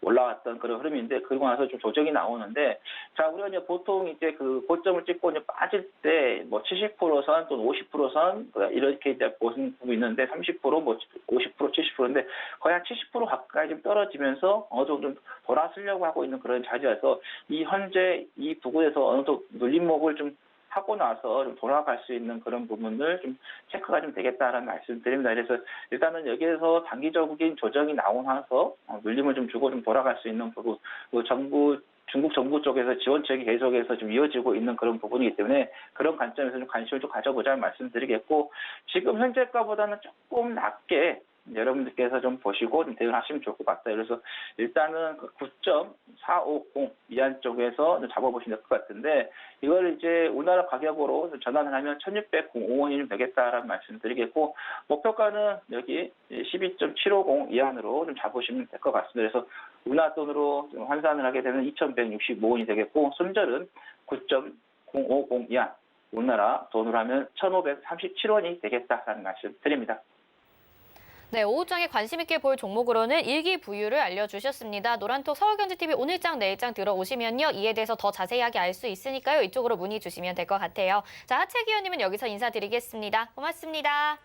올라왔던 그런 흐름인데 그러고 나서 좀 조정이 나오는데 자 우리가 이제 보통 이제 그 고점을 찍고 이제 빠질 때 뭐 70%선 또는 50%선 이렇게 이제 보시는 부분 있는데 30%뭐 50% 70%인데 거의 한 70% 가까이 좀 떨어지면서 어느 정도 좀 돌아서려고 하고 있는 그런 자리여서 이 현재 이 부분에서 어느 정도 눌림목을 좀 하고 나서 좀 돌아갈 수 있는 그런 부분을 좀 체크가 좀 되겠다라는 말씀드립니다. 그래서 일단은 여기에서 단기적인 조정이 나오면서 눌림을 좀 주고 좀 돌아갈 수 있는 부분, 중국 정부 쪽에서 지원책이 계속해서 좀 이어지고 있는 그런 부분이기 때문에 그런 관점에서 좀 관심을 좀 가져보자는 말씀드리겠고 지금 현재가보다는 조금 낮게 여러분들께서 좀 보시고 좀 대응하시면 좋을 것 같아요. 그래서 일단은 그 9.450 이한 쪽에서 좀 잡아보시면 될 것 같은데 이걸 이제 우리나라 가격으로 전환을 하면 1605원이 되겠다라는 말씀드리겠고 목표가는 여기 12.750 이하로 좀 잡으시면 될 것 같습니다. 그래서 우리나라 돈으로 좀 환산을 하게 되면 2165원이 되겠고 손절은 9.050 이하 우리나라 돈으로 하면 1537원이 되겠다라는 말씀 드립니다. 네, 오후장에 관심 있게 볼 종목으로는 일기 부유를 알려주셨습니다. 노란톡 서울경제TV 오늘장 내일장 들어오시면요. 이에 대해서 더 자세하게 알 수 있으니까요. 이쪽으로 문의 주시면 될 것 같아요. 자, 하채기 의원님은 여기서 인사드리겠습니다. 고맙습니다.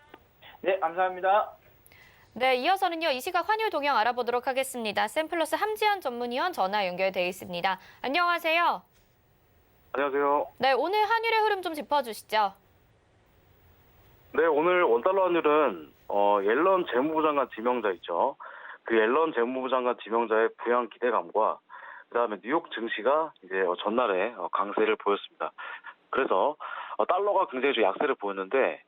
네, 감사합니다. 네, 이어서는요. 이 시각 환율 동향 알아보도록 하겠습니다. 샘플러스 함지한 전문위원 전화 연결돼 있습니다. 안녕하세요. 안녕하세요. 네, 오늘 환율의 흐름 좀 짚어주시죠. 네, 오늘 원달러 환율은 옐런 재무부 장관 지명자 있죠. 그 옐런 재무부 장관 지명자의 부양 기대감과 그다음에 뉴욕 증시가 이제 전날에 강세를 보였습니다. 그래서 달러가 굉장히 좀 약세를 보였는데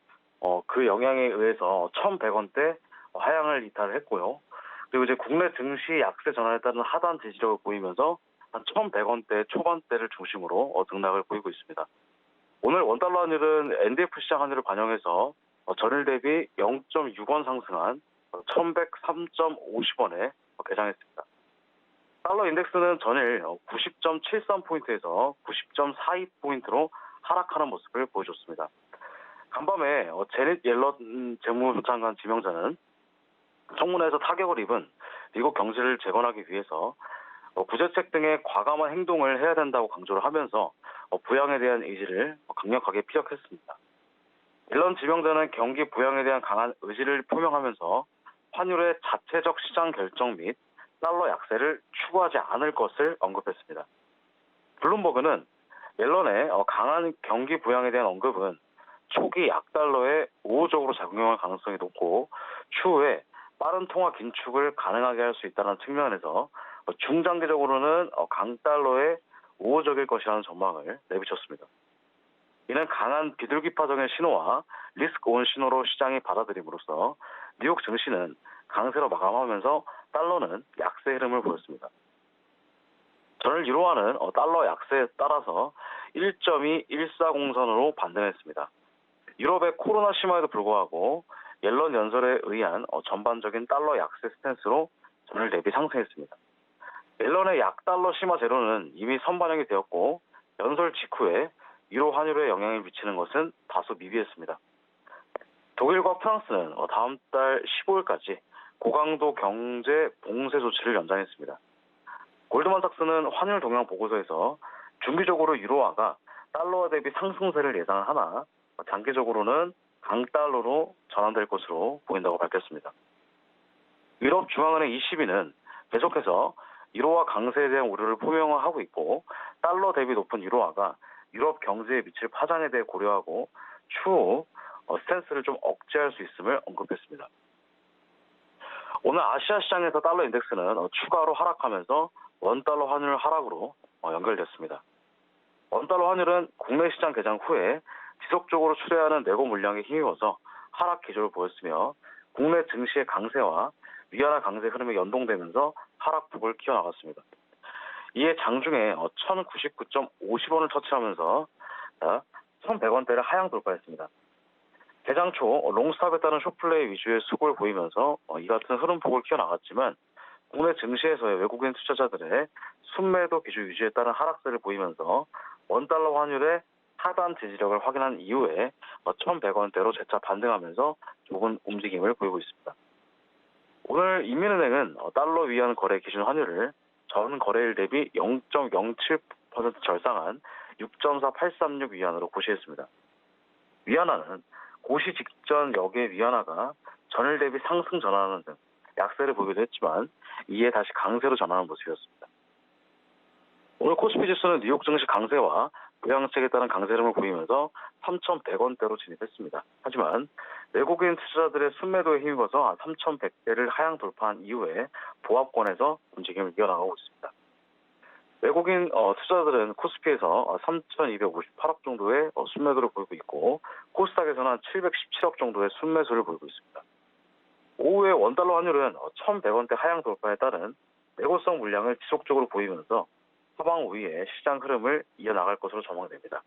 그 영향에 의해서 1,100원대 하향을 이탈을 했고요. 그리고 이제 국내 증시 약세 전환에 따른 하단 지지력을 보이면서 한 1,100원대 초반대를 중심으로 등락을 보이고 있습니다. 오늘 원달러 환율은 NDF 시장 환율을 반영해서 전일 대비 0.6원 상승한 1,103.50원에 개장했습니다. 달러 인덱스는 전일 90.73포인트에서 90.42포인트로 하락하는 모습을 보여줬습니다. 간밤에 제닛 옐런 재무장관 지명자는 청문회에서 타격을 입은 미국 경제를 재건하기 위해서 구제책 등의 과감한 행동을 해야 된다고 강조를 하면서 부양에 대한 의지를 강력하게 피력했습니다. 옐런 지명자는 경기 부양에 대한 강한 의지를 표명하면서 환율의 자체적 시장 결정 및 달러 약세를 추구하지 않을 것을 언급했습니다. 블룸버그는 옐런의 강한 경기 부양에 대한 언급은 초기 약달러에 우호적으로 작용할 가능성이 높고 추후에 빠른 통화 긴축을 가능하게 할 수 있다는 측면에서 중장기적으로는 강달러에 우호적일 것이라는 전망을 내비쳤습니다. 이는 강한 비둘기파적인 신호와 리스크 온 신호로 시장이 받아들임으로써 뉴욕 증시는 강세로 마감하면서 달러는 약세 흐름을 보였습니다. 전일 유로화는 달러 약세에 따라서 1.2140선으로 반등했습니다. 유럽의 코로나 심화에도 불구하고 옐런 연설에 의한 전반적인 달러 약세 스탠스로 전일 대비 상승했습니다. 옐런의 약달러 심화 제로는 이미 선반영이 되었고 연설 직후에 유로 환율에 영향을 미치는 것은 다소 미비했습니다. 독일과 프랑스는 다음 달 15일까지 고강도 경제 봉쇄 조치를 연장했습니다. 골드만삭스는 환율 동향 보고서에서 중기적으로 유로화가 달러와 대비 상승세를 예상하나 장기적으로는 강달러로 전환될 것으로 보인다고 밝혔습니다. 유럽중앙은행 ECB는 계속해서 유로화 강세에 대한 우려를 표명하고 있고 달러 대비 높은 유로화가 유럽 경제에 미칠 파장에 대해 고려하고 추후 스탠스를 좀 억제할 수 있음을 언급했습니다. 오늘 아시아 시장에서 달러 인덱스는 추가로 하락하면서 원달러 환율 하락으로 연결됐습니다. 원달러 환율은 국내 시장 개장 후에 지속적으로 출회하는 내고 물량에 힘입어서 하락 기조를 보였으며 국내 증시의 강세와 위안화 강세 흐름에 연동되면서 하락폭을 키워나갔습니다. 이에 장중에 1,099.50원을 터치하면서 1,100원대를 하향 돌파했습니다. 개장 초 롱스탑에 따른 숏플레이 위주의 수급을 보이면서 이 같은 흐름폭을 키워나갔지만 국내 증시에서의 외국인 투자자들의 순매도 기조 유지에 따른 하락세를 보이면서 원달러 환율의 하단 지지력을 확인한 이후에 1,100원대로 재차 반등하면서 좁은 움직임을 보이고 있습니다. 오늘 인민은행은 달러 위안 거래 기준 환율을 전 거래일 대비 0.07% 절상한 6.4836 위안으로 고시했습니다. 위안화는 고시 직전 역의 위안화가 전일 대비 상승 전환하는 등 약세를 보기도 했지만 이에 다시 강세로 전환하는 모습이었습니다. 오늘 코스피 지수는 뉴욕 증시 강세와 부양책에 따른 강세 흐름을 보이면서 3,100원대로 진입했습니다. 하지만 외국인 투자자들의 순매도에 힘입어서 3,100대를 하향 돌파한 이후에 보합권에서 움직임을 이어나가고 있습니다. 외국인 투자자들은 코스피에서 3,258억 정도의 순매도를 보이고 있고 코스닥에서는 한 717억 정도의 순매수를 보이고 있습니다. 오후에 원달러 환율은 1,100원대 하향 돌파에 따른 내고성 물량을 지속적으로 보이면서 하방 우위의 시장 흐름을 이어나갈 것으로 전망됩니다.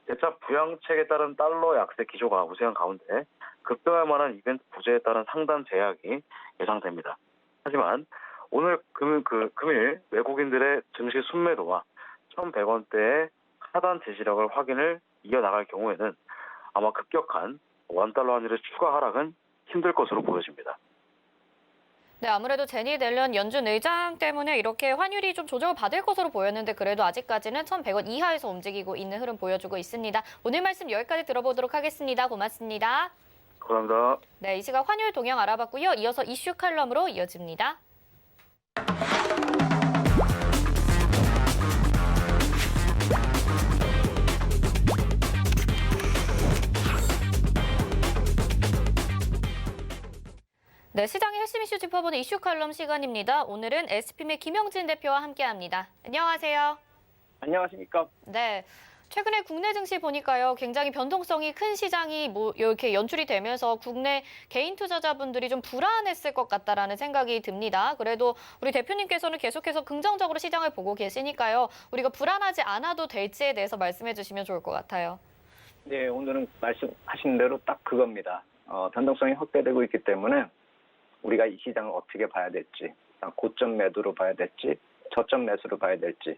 재차 부양책에 따른 달러 약세 기조가 우세한 가운데 급변할 만한 이벤트 부재에 따른 상단 제약이 예상됩니다. 하지만 오늘 금일 외국인들의 증시 순매도와 1,100원대의 하단 지지력을 확인을 이어나갈 경우에는 아마 급격한 원달러 환율의 추가 하락은 힘들 것으로 보여집니다. 네, 아무래도 제니 옐런 연준 의장 때문에 이렇게 환율이 좀 조정을 받을 것으로 보였는데 그래도 아직까지는 1,100원 이하에서 움직이고 있는 흐름 보여주고 있습니다. 오늘 말씀 여기까지 들어보도록 하겠습니다. 고맙습니다. 감사합니다. 네, 이 시각 환율 동향 알아봤고요. 이어서 이슈 칼럼으로 이어집니다. 네, 시장의 핵심 이슈 짚어보는 이슈 칼럼 시간입니다. 오늘은 SPM의 김영진 대표와 함께합니다. 안녕하세요. 안녕하십니까? 네, 최근에 국내 증시 보니까요, 굉장히 변동성이 큰 시장이 이렇게 연출이 되면서 국내 개인 투자자분들이 좀 불안했을 것 같다라는 생각이 듭니다. 그래도 우리 대표님께서는 계속해서 긍정적으로 시장을 보고 계시니까요, 우리가 불안하지 않아도 될지에 대해서 말씀해 주시면 좋을 것 같아요. 네, 오늘은 말씀하신 대로 딱 그겁니다. 변동성이 확대되고 있기 때문에 우리가 이 시장을 어떻게 봐야 될지, 고점 매도로 봐야 될지, 저점 매수로 봐야 될지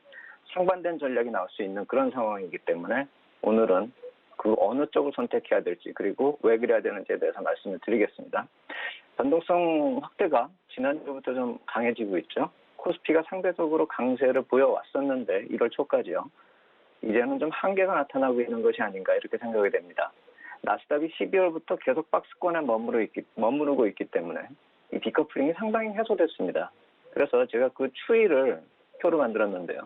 상반된 전략이 나올 수 있는 그런 상황이기 때문에 오늘은 그 어느 쪽을 선택해야 될지 그리고 왜 그래야 되는지에 대해서 말씀을 드리겠습니다. 변동성 확대가 지난주부터 좀 강해지고 있죠. 코스피가 상대적으로 강세를 보여왔었는데 1월 초까지요. 이제는 좀 한계가 나타나고 있는 것이 아닌가 이렇게 생각이 됩니다. 나스닥이 12월부터 계속 박스권에 머무르고 있기 때문에 이 디커플링이 상당히 해소됐습니다. 그래서 제가 그 추이를 표로 만들었는데요.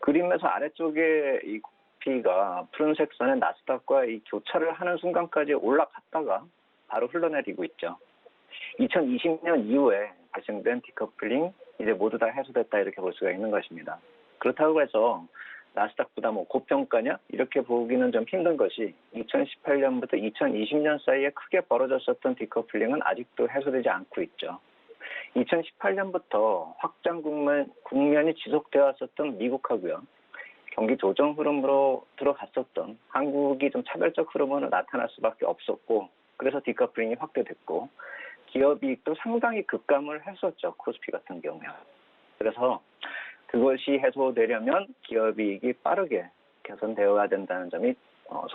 그림에서 아래쪽에 이 코스피가 푸른색 선의 나스닥과 이 교차를 하는 순간까지 올라갔다가 바로 흘러내리고 있죠. 2020년 이후에 발생된 디커플링 이제 모두 다 해소됐다 이렇게 볼 수가 있는 것입니다. 그렇다고 해서 나스닥보다 고평가냐 이렇게 보기는 좀 힘든 것이 2018년부터 2020년 사이에 크게 벌어졌었던 디커플링은 아직도 해소되지 않고 있죠. 2018년부터 확장 국면이 지속되어 왔었던 미국하고요. 경기 조정 흐름으로 들어갔었던 한국이 좀 차별적 흐름으로 나타날 수밖에 없었고 그래서 디커플링이 확대됐고 기업이익도 상당히 급감을 했었죠. 코스피 같은 경우에. 그래서 그것이 해소되려면 기업이익이 빠르게 개선되어야 된다는 점이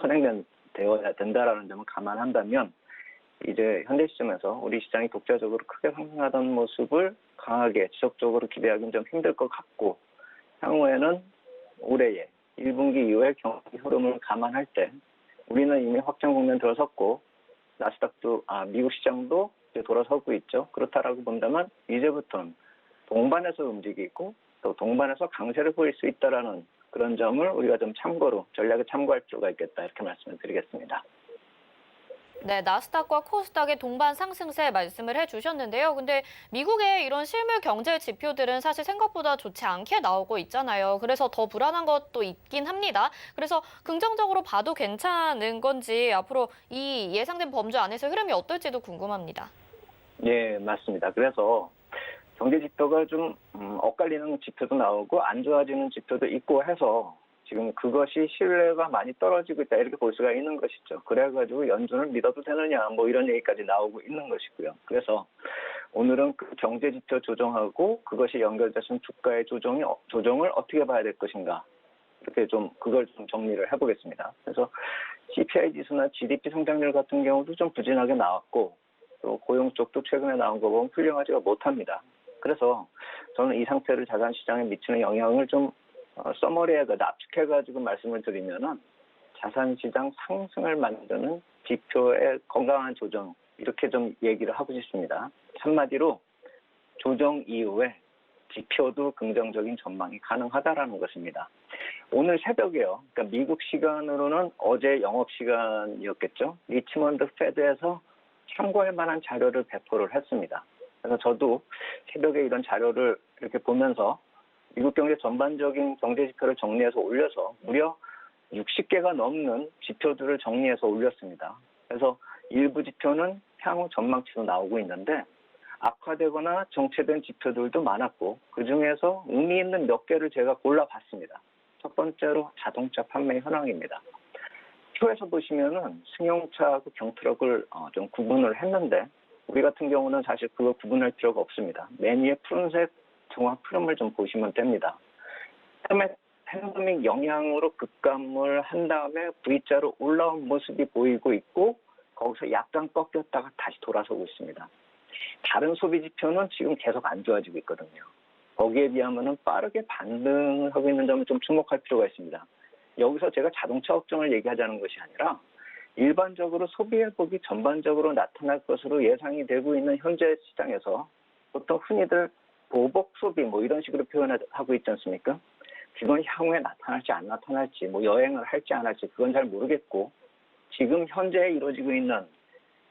선행되어야 된다라는 점을 감안한다면 이제 현재 시점에서 우리 시장이 독자적으로 크게 상승하던 모습을 강하게 지속적으로 기대하기는 좀 힘들 것 같고 향후에는 올해의 1분기 이후의 경기 흐름을 감안할 때 우리는 이미 확장 국면 들어섰고 나스닥도 미국 시장도 이제 돌아서고 있죠. 그렇다라고 본다면 이제부터는 동반해서 움직이고 또 동반해서 강세를 보일 수 있다라는 그런 점을 우리가 좀 참고로 전략에 참고할 필요가 있겠다 이렇게 말씀을 드리겠습니다. 네, 나스닥과 코스닥의 동반 상승세 말씀을 해주셨는데요. 근데 미국의 이런 실물 경제 지표들은 사실 생각보다 좋지 않게 나오고 있잖아요. 그래서 더 불안한 것도 있긴 합니다. 그래서 긍정적으로 봐도 괜찮은 건지 앞으로 이 예상된 범주 안에서 흐름이 어떨지도 궁금합니다. 네, 맞습니다. 그래서 경제 지표가 좀 엇갈리는 지표도 나오고 안 좋아지는 지표도 있고 해서 지금 그것이 신뢰가 많이 떨어지고 있다 이렇게 볼 수가 있는 것이죠. 그래가지고 연준을 믿어도 되느냐 이런 얘기까지 나오고 있는 것이고요. 그래서 오늘은 그 경제 지표 조정하고 그것이 연결되신 주가의 조정을 어떻게 봐야 될 것인가 이렇게 그걸 정리를 해보겠습니다. 그래서 CPI 지수나 GDP 성장률 같은 경우도 좀 부진하게 나왔고 또 고용 쪽도 최근에 나온 거 보면 훌륭하지가 못합니다. 그래서 저는 이 상태를 자산시장에 미치는 영향을 좀 서머리해가지고 압축해가지고 말씀을 드리면은 자산시장 상승을 만드는 지표의 건강한 조정 이렇게 좀 얘기를 하고 싶습니다. 한마디로 조정 이후에 지표도 긍정적인 전망이 가능하다라는 것입니다. 오늘 새벽에요. 그러니까 미국 시간으로는 어제 영업 시간이었겠죠. 리치먼드 페드에서 참고할 만한 자료를 배포를 했습니다. 그래서 저도 새벽에 이런 자료를 이렇게 보면서 미국 경제 전반적인 경제 지표를 정리해서 올려서 무려 60개가 넘는 지표들을 정리해서 올렸습니다. 그래서 일부 지표는 향후 전망치로 나오고 있는데 악화되거나 정체된 지표들도 많았고 그중에서 의미 있는 몇 개를 제가 골라봤습니다. 첫 번째로 자동차 판매 현황입니다. 표에서 보시면은 승용차하고 경트럭을 좀 구분을 했는데 우리 같은 경우는 사실 그걸 구분할 필요가 없습니다. 맨 위에 푸른색 정확 흐름을 좀 보시면 됩니다. 팬데믹 영향으로 급감을 한 다음에 V자로 올라온 모습이 보이고 있고 거기서 약간 꺾였다가 다시 돌아서고 있습니다. 다른 소비 지표는 지금 계속 안 좋아지고 있거든요. 거기에 비하면 빠르게 반등을 하고 있는 점을 좀 주목할 필요가 있습니다. 여기서 제가 자동차 업종을 얘기하자는 것이 아니라 일반적으로 소비 회복이 전반적으로 나타날 것으로 예상이 되고 있는 현재 시장에서 보통 흔히들 보복 소비 뭐 이런 식으로 표현하고 있지 않습니까? 그건 향후에 나타날지 안 나타날지 뭐 여행을 할지 안 할지 그건 잘 모르겠고 지금 현재 이루어지고 있는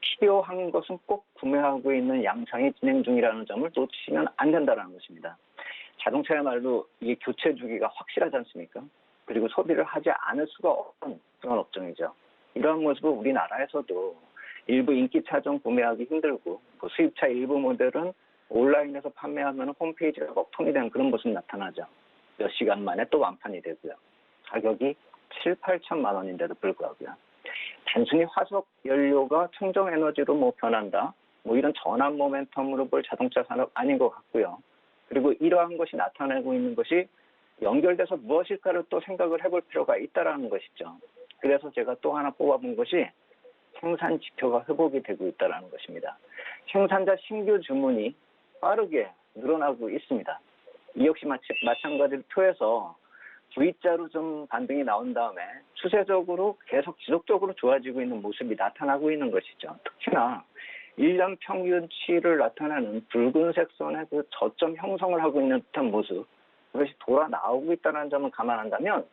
필요한 것은 꼭 구매하고 있는 양상이 진행 중이라는 점을 놓치면 안 된다는 것입니다. 자동차야말로 이게 교체 주기가 확실하지 않습니까? 그리고 소비를 하지 않을 수가 없는 그런 업종이죠. 이러한 모습을 우리나라에서도 일부 인기 차종 구매하기 힘들고 뭐 수입차 일부 모델은 온라인에서 판매하면 홈페이지가 먹통이 되는 그런 모습이 나타나죠. 몇 시간 만에 또 완판이 되고요. 가격이 7, 8천만 원인데도 불구하고요. 단순히 화석 연료가 청정 에너지로 뭐 변한다. 뭐 이런 전환 모멘텀으로 볼 자동차 산업 아닌 것 같고요. 그리고 이러한 것이 나타내고 있는 것이 연결돼서 무엇일까를 또 생각을 해볼 필요가 있다라는 것이죠. 그래서 제가 또 하나 뽑아본 것이 생산 지표가 회복이 되고 있다는 것입니다. 생산자 신규 주문이 빠르게 늘어나고 있습니다. 이 역시 마찬가지로 표에서 V자로 좀 반등이 나온 다음에 추세적으로 계속 지속적으로 좋아지고 있는 모습이 나타나고 있는 것이죠. 특히나 1년 평균치를 나타내는 붉은색 선의 그 저점 형성을 하고 있는 듯한 모습, 그것이 돌아 나오고 있다는 점을 감안한다면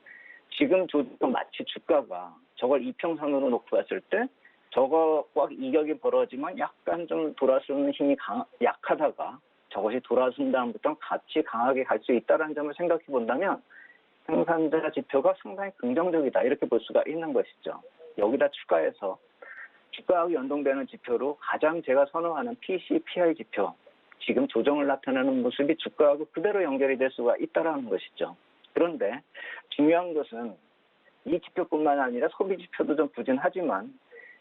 지금 마치 주가가 저걸 이평선으로 놓고 봤을 때 저거와 이격이 벌어지면 약간 좀 돌아서는 힘이 약하다가 저것이 돌아선 다음부터 같이 강하게 갈 수 있다는 점을 생각해 본다면 생산자 지표가 상당히 긍정적이다 이렇게 볼 수가 있는 것이죠. 여기다 추가해서 주가하고 연동되는 지표로 가장 제가 선호하는 PCPI 지표, 지금 조정을 나타내는 모습이 주가하고 그대로 연결이 될 수가 있다는 것이죠. 그런데 중요한 것은 이 지표뿐만 아니라 소비 지표도 좀 부진하지만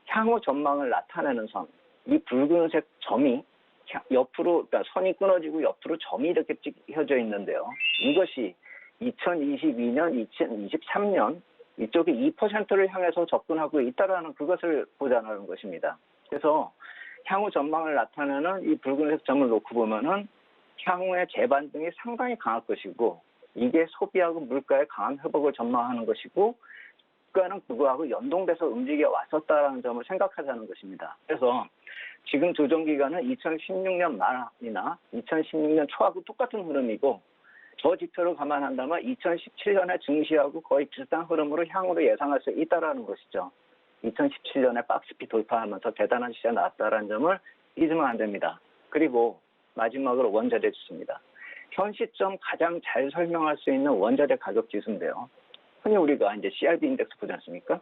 향후 전망을 나타내는 선, 이 붉은색 점이 옆으로, 그러니까 선이 끊어지고 옆으로 점이 이렇게 찍혀져 있는데요. 이것이 2022년, 2023년 이쪽에 2%를 향해서 접근하고 있다라는 그것을 보자는 것입니다. 그래서 향후 전망을 나타내는 이 붉은색 점을 놓고 보면은 향후의 재반등이 상당히 강할 것이고 이게 소비하고 물가의 강한 회복을 전망하는 것이고 주가는 그거하고 연동돼서 움직여 왔었다라는 점을 생각하자는 것입니다. 그래서 지금 조정 기간은 2016년 말이나 2016년 초하고 똑같은 흐름이고 저 지표를 감안한다면 2017년에 증시하고 거의 비슷한 흐름으로 향후로 예상할 수 있다는 것이죠. 2017년에 박스피 돌파하면서 대단한 시세가 나왔다는 점을 잊으면 안 됩니다. 그리고 마지막으로 원자재 지수입니다. 현 시점 가장 잘 설명할 수 있는 원자재 가격 지수인데요. 흔히 우리가 이제 CRB 인덱스 보지 않습니까?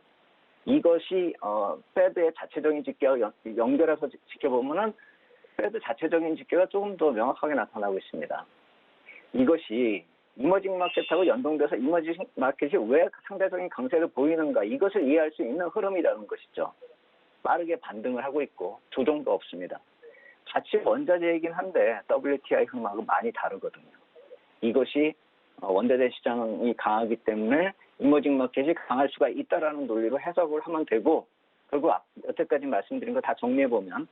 이것이 페드의 자체적인 집계와 연결해서 지켜보면은 페드 자체적인 집계가 조금 더 명확하게 나타나고 있습니다. 이것이 이머징 마켓하고 연동돼서 이머징 마켓이 왜 상대적인 강세를 보이는가 이것을 이해할 수 있는 흐름이라는 것이죠. 빠르게 반등을 하고 있고 조정도 없습니다. 같이 원자재이긴 한데 WTI 흐름하고 많이 다르거든요. 이것이 원자재 시장이 강하기 때문에 이머징 마켓이 강할 수가 있다라는 논리로 해석을 하면 되고 결국 여태까지 말씀드린 거 다 정리해보면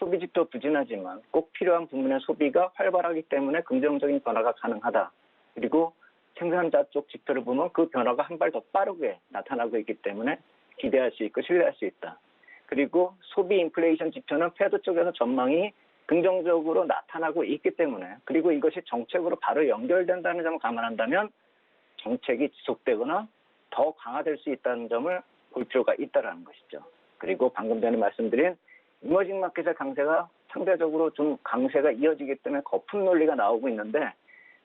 소비지표 부진하지만 꼭 필요한 부분의 소비가 활발하기 때문에 긍정적인 변화가 가능하다. 그리고 생산자 쪽 지표를 보면 그 변화가 한 발 더 빠르게 나타나고 있기 때문에 기대할 수 있고 신뢰할 수 있다. 그리고 소비 인플레이션 지표는 패드 쪽에서 전망이 긍정적으로 나타나고 있기 때문에 그리고 이것이 정책으로 바로 연결된다는 점을 감안한다면 정책이 지속되거나 더 강화될 수 있다는 점을 볼 필요가 있다는 것이죠. 그리고 방금 전에 말씀드린 이머징 마켓의 강세가 상대적으로 좀 강세가 이어지기 때문에 거품 논리가 나오고 있는데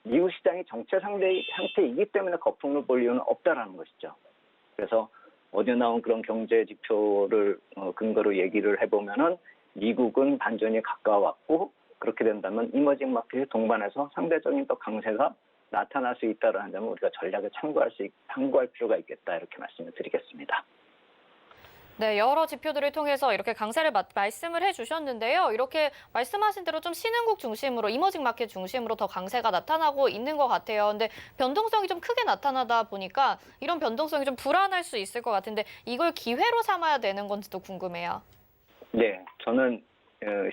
미국 시장이 정체 상태이기 때문에 거품을 볼 이유는 없다라는 것이죠. 그래서 어제 나온 그런 경제 지표를 근거로 얘기를 해보면은 미국은 반전이 가까웠고 그렇게 된다면 이머징 마켓의 동반해서 상대적인 또 강세가 나타날 수 있다는 점을 우리가 전략에 참고할 필요가 있겠다 이렇게 말씀을 드리겠습니다. 네, 여러 지표들을 통해서 이렇게 강세를 말씀을 해주셨는데요. 이렇게 말씀하신 대로 좀 신흥국 중심으로, 이머징 마켓 중심으로 더 강세가 나타나고 있는 것 같아요. 근데 변동성이 좀 크게 나타나다 보니까 이런 변동성이 좀 불안할 수 있을 것 같은데 이걸 기회로 삼아야 되는 건지도 궁금해요. 네, 저는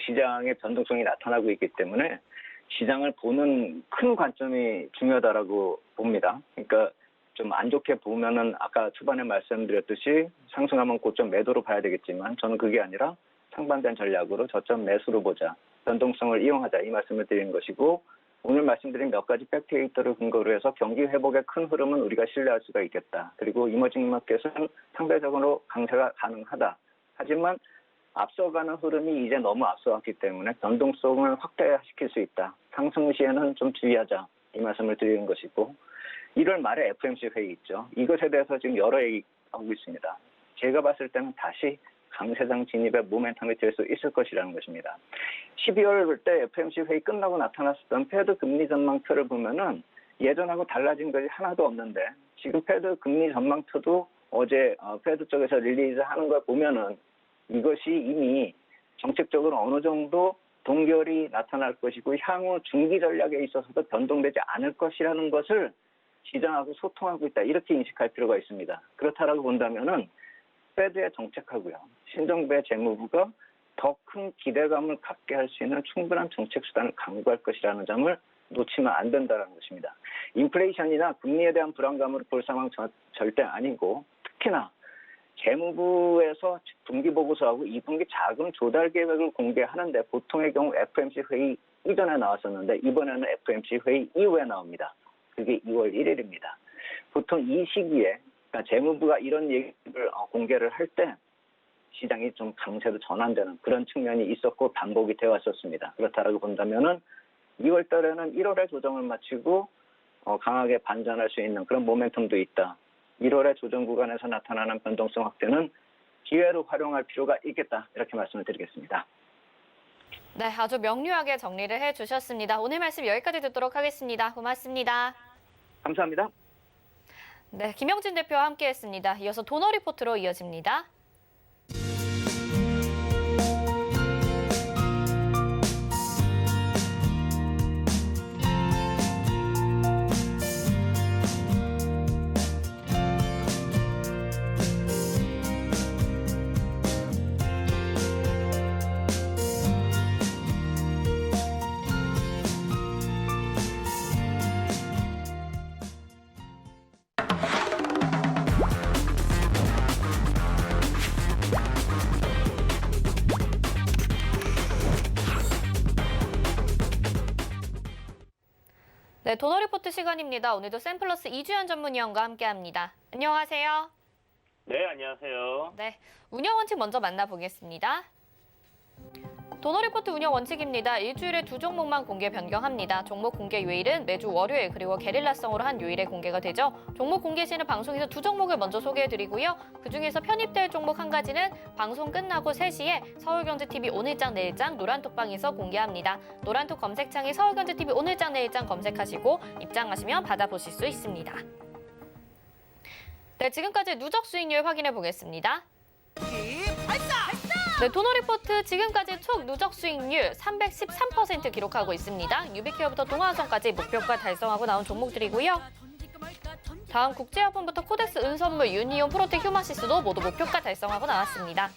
시장의 변동성이 나타나고 있기 때문에 시장을 보는 큰 관점이 중요하다라고 봅니다. 그러니까 좀 안 좋게 보면은 아까 초반에 말씀드렸듯이 상승하면 고점 매도로 봐야 되겠지만 저는 그게 아니라 상반된 전략으로 저점 매수로 보자. 변동성을 이용하자 이 말씀을 드리는 것이고 오늘 말씀드린 몇 가지 팩트데이터를 근거로 해서 경기 회복의 큰 흐름은 우리가 신뢰할 수가 있겠다. 그리고 이머징 마켓은 상대적으로 강세가 가능하다. 하지만 앞서가는 흐름이 이제 너무 앞서왔기 때문에 변동성을 확대시킬 수 있다. 상승 시에는 좀 주의하자. 이 말씀을 드리는 것이고 1월 말에 FOMC 회의 있죠. 이것에 대해서 지금 여러 얘기하고 있습니다. 제가 봤을 때는 다시 강세장 진입의 모멘텀이 될 수 있을 것이라는 것입니다. 12월 때 FOMC 회의 끝나고 나타났었던 패드 금리 전망표를 보면은 예전하고 달라진 것이 하나도 없는데 지금 패드 금리 전망표도 어제 패드 쪽에서 릴리즈하는 걸 보면은 이것이 이미 정책적으로 어느 정도 동결이 나타날 것이고 향후 중기 전략에 있어서도 변동되지 않을 것이라는 것을 시장하고 소통하고 있다. 이렇게 인식할 필요가 있습니다. 그렇다라고 본다면은 패드의 정책하고요. 신정부의 재무부가 더 큰 기대감을 갖게 할 수 있는 충분한 정책 수단을 강구할 것이라는 점을 놓치면 안 된다는 것입니다. 인플레이션이나 금리에 대한 불안감으로 볼 상황 절대 아니고 특히나 재무부에서 분기 보고서하고 2분기 자금 조달 계획을 공개하는데 보통의 경우 FOMC 회의 이전에 나왔었는데 이번에는 FOMC 회의 이후에 나옵니다. 그게 2월 1일입니다. 보통 이 시기에 그러니까 재무부가 이런 얘기를 공개를 할 때 시장이 좀 강세로 전환되는 그런 측면이 있었고 반복이 되어 왔었습니다. 그렇다라고 본다면은 2월 달에는 1월에 조정을 마치고 강하게 반전할 수 있는 그런 모멘텀도 있다. 1월의 조정 구간에서 나타나는 변동성 확대는 기회로 활용할 필요가 있겠다. 이렇게 말씀을 드리겠습니다. 네, 아주 명료하게 정리를 해주셨습니다. 오늘 말씀 여기까지 듣도록 하겠습니다. 고맙습니다. 감사합니다. 네, 김영진 대표와 함께했습니다. 이어서 도너 리포트로 이어집니다. 네, 도너 리포트 시간입니다. 오늘도 샘플러스 이주연 전문위원과 함께합니다. 안녕하세요. 네, 안녕하세요. 네, 운영 원칙 먼저 만나보겠습니다. 도너 리포트 운영 원칙입니다. 일주일에 2종목만 공개 변경합니다. 종목 공개 요일은 매주 월요일 그리고 게릴라성으로 한 요일에 공개가 되죠. 종목 공개 시는 방송에서 2종목을 먼저 소개해드리고요. 그중에서 편입될 종목 한 가지는 방송 끝나고 3시에 서울경제TV 오늘장 내일장 노란톡방에서 공개합니다. 노란톡 검색창에 서울경제TV 오늘장 내일장 검색하시고 입장하시면 받아보실 수 있습니다. 네, 지금까지 누적 수익률 확인해 보겠습니다. 네, 도너 리포트 지금까지 총 누적 수익률 313% 기록하고 있습니다. 유비케어부터 동아화성까지 목표가 달성하고 나온 종목들이고요. 다음 국제화분부터 코덱스 은선물, 유니온, 프로텍, 휴마시스도 모두 목표가 달성하고 나왔습니다.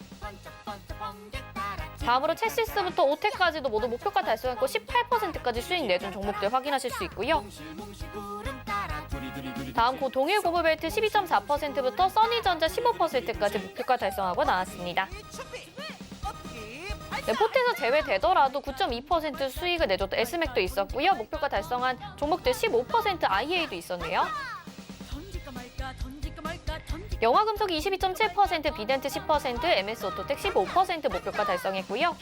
다음으로 채시스부터 오텍까지도 모두 목표가 달성했고 18%까지 수익 내준 종목들 확인하실 수 있고요. 다음 동일 고무벨트 12.4%부터 써니전자 15%까지 목표가 달성하고 나왔습니다. 네, 포트에서 제외되더라도 9.2% 수익을 내줬던 S맥도 있었고요. 목표가 달성한 종목들 15% IA도 있었네요. 영화금속이 22.7%, 비덴트 10%, MS오토텍 15% 목표가 달성했고요.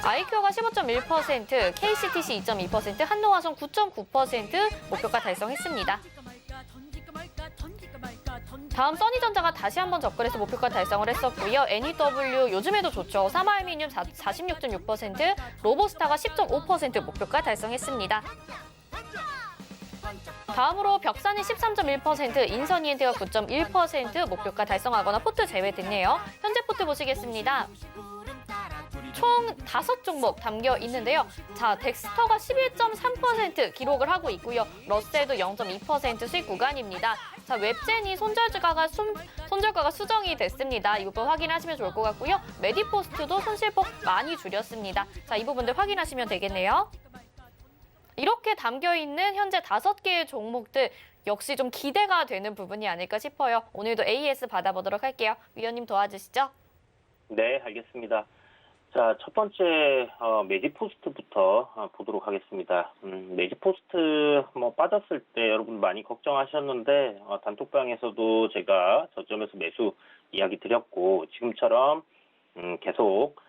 아이큐어가 15.1%, KCTC 2.2%, 한노화성 9.9% 목표가 달성했습니다. 다음 써니전자가 다시 한번 접근해서 목표가 달성을 했었고요. NEW 요즘에도 좋죠. 사마알미늄 46.6%, 로보스타가 10.5% 목표가 달성했습니다. 다음으로 벽산이 13.1%, 인선이엔트가 9.1% 목표가 달성하거나 포트 제외됐네요. 현재 포트 보시겠습니다. 총 5종목 담겨 있는데요. 자, 덱스터가 11.3% 기록을 하고 있고요. 러셀도 0.2% 수익 구간입니다. 자, 웹젠이 손절가가 수정이 됐습니다. 이 부분 확인하시면 좋을 것 같고요. 메디포스트도 손실폭 많이 줄였습니다. 자, 이 부분들 확인하시면 되겠네요. 이렇게 담겨있는 현재 5개의 종목들 역시 좀 기대가 되는 부분이 아닐까 싶어요. 오늘도 AS 받아보도록 할게요. 위원님 도와주시죠. 네, 알겠습니다. 자, 첫 번째 메디포스트부터 보도록 하겠습니다. 메디포스트 빠졌을 때 여러분 많이 걱정하셨는데 단톡방에서도 제가 저점에서 매수 이야기 드렸고 지금처럼 계속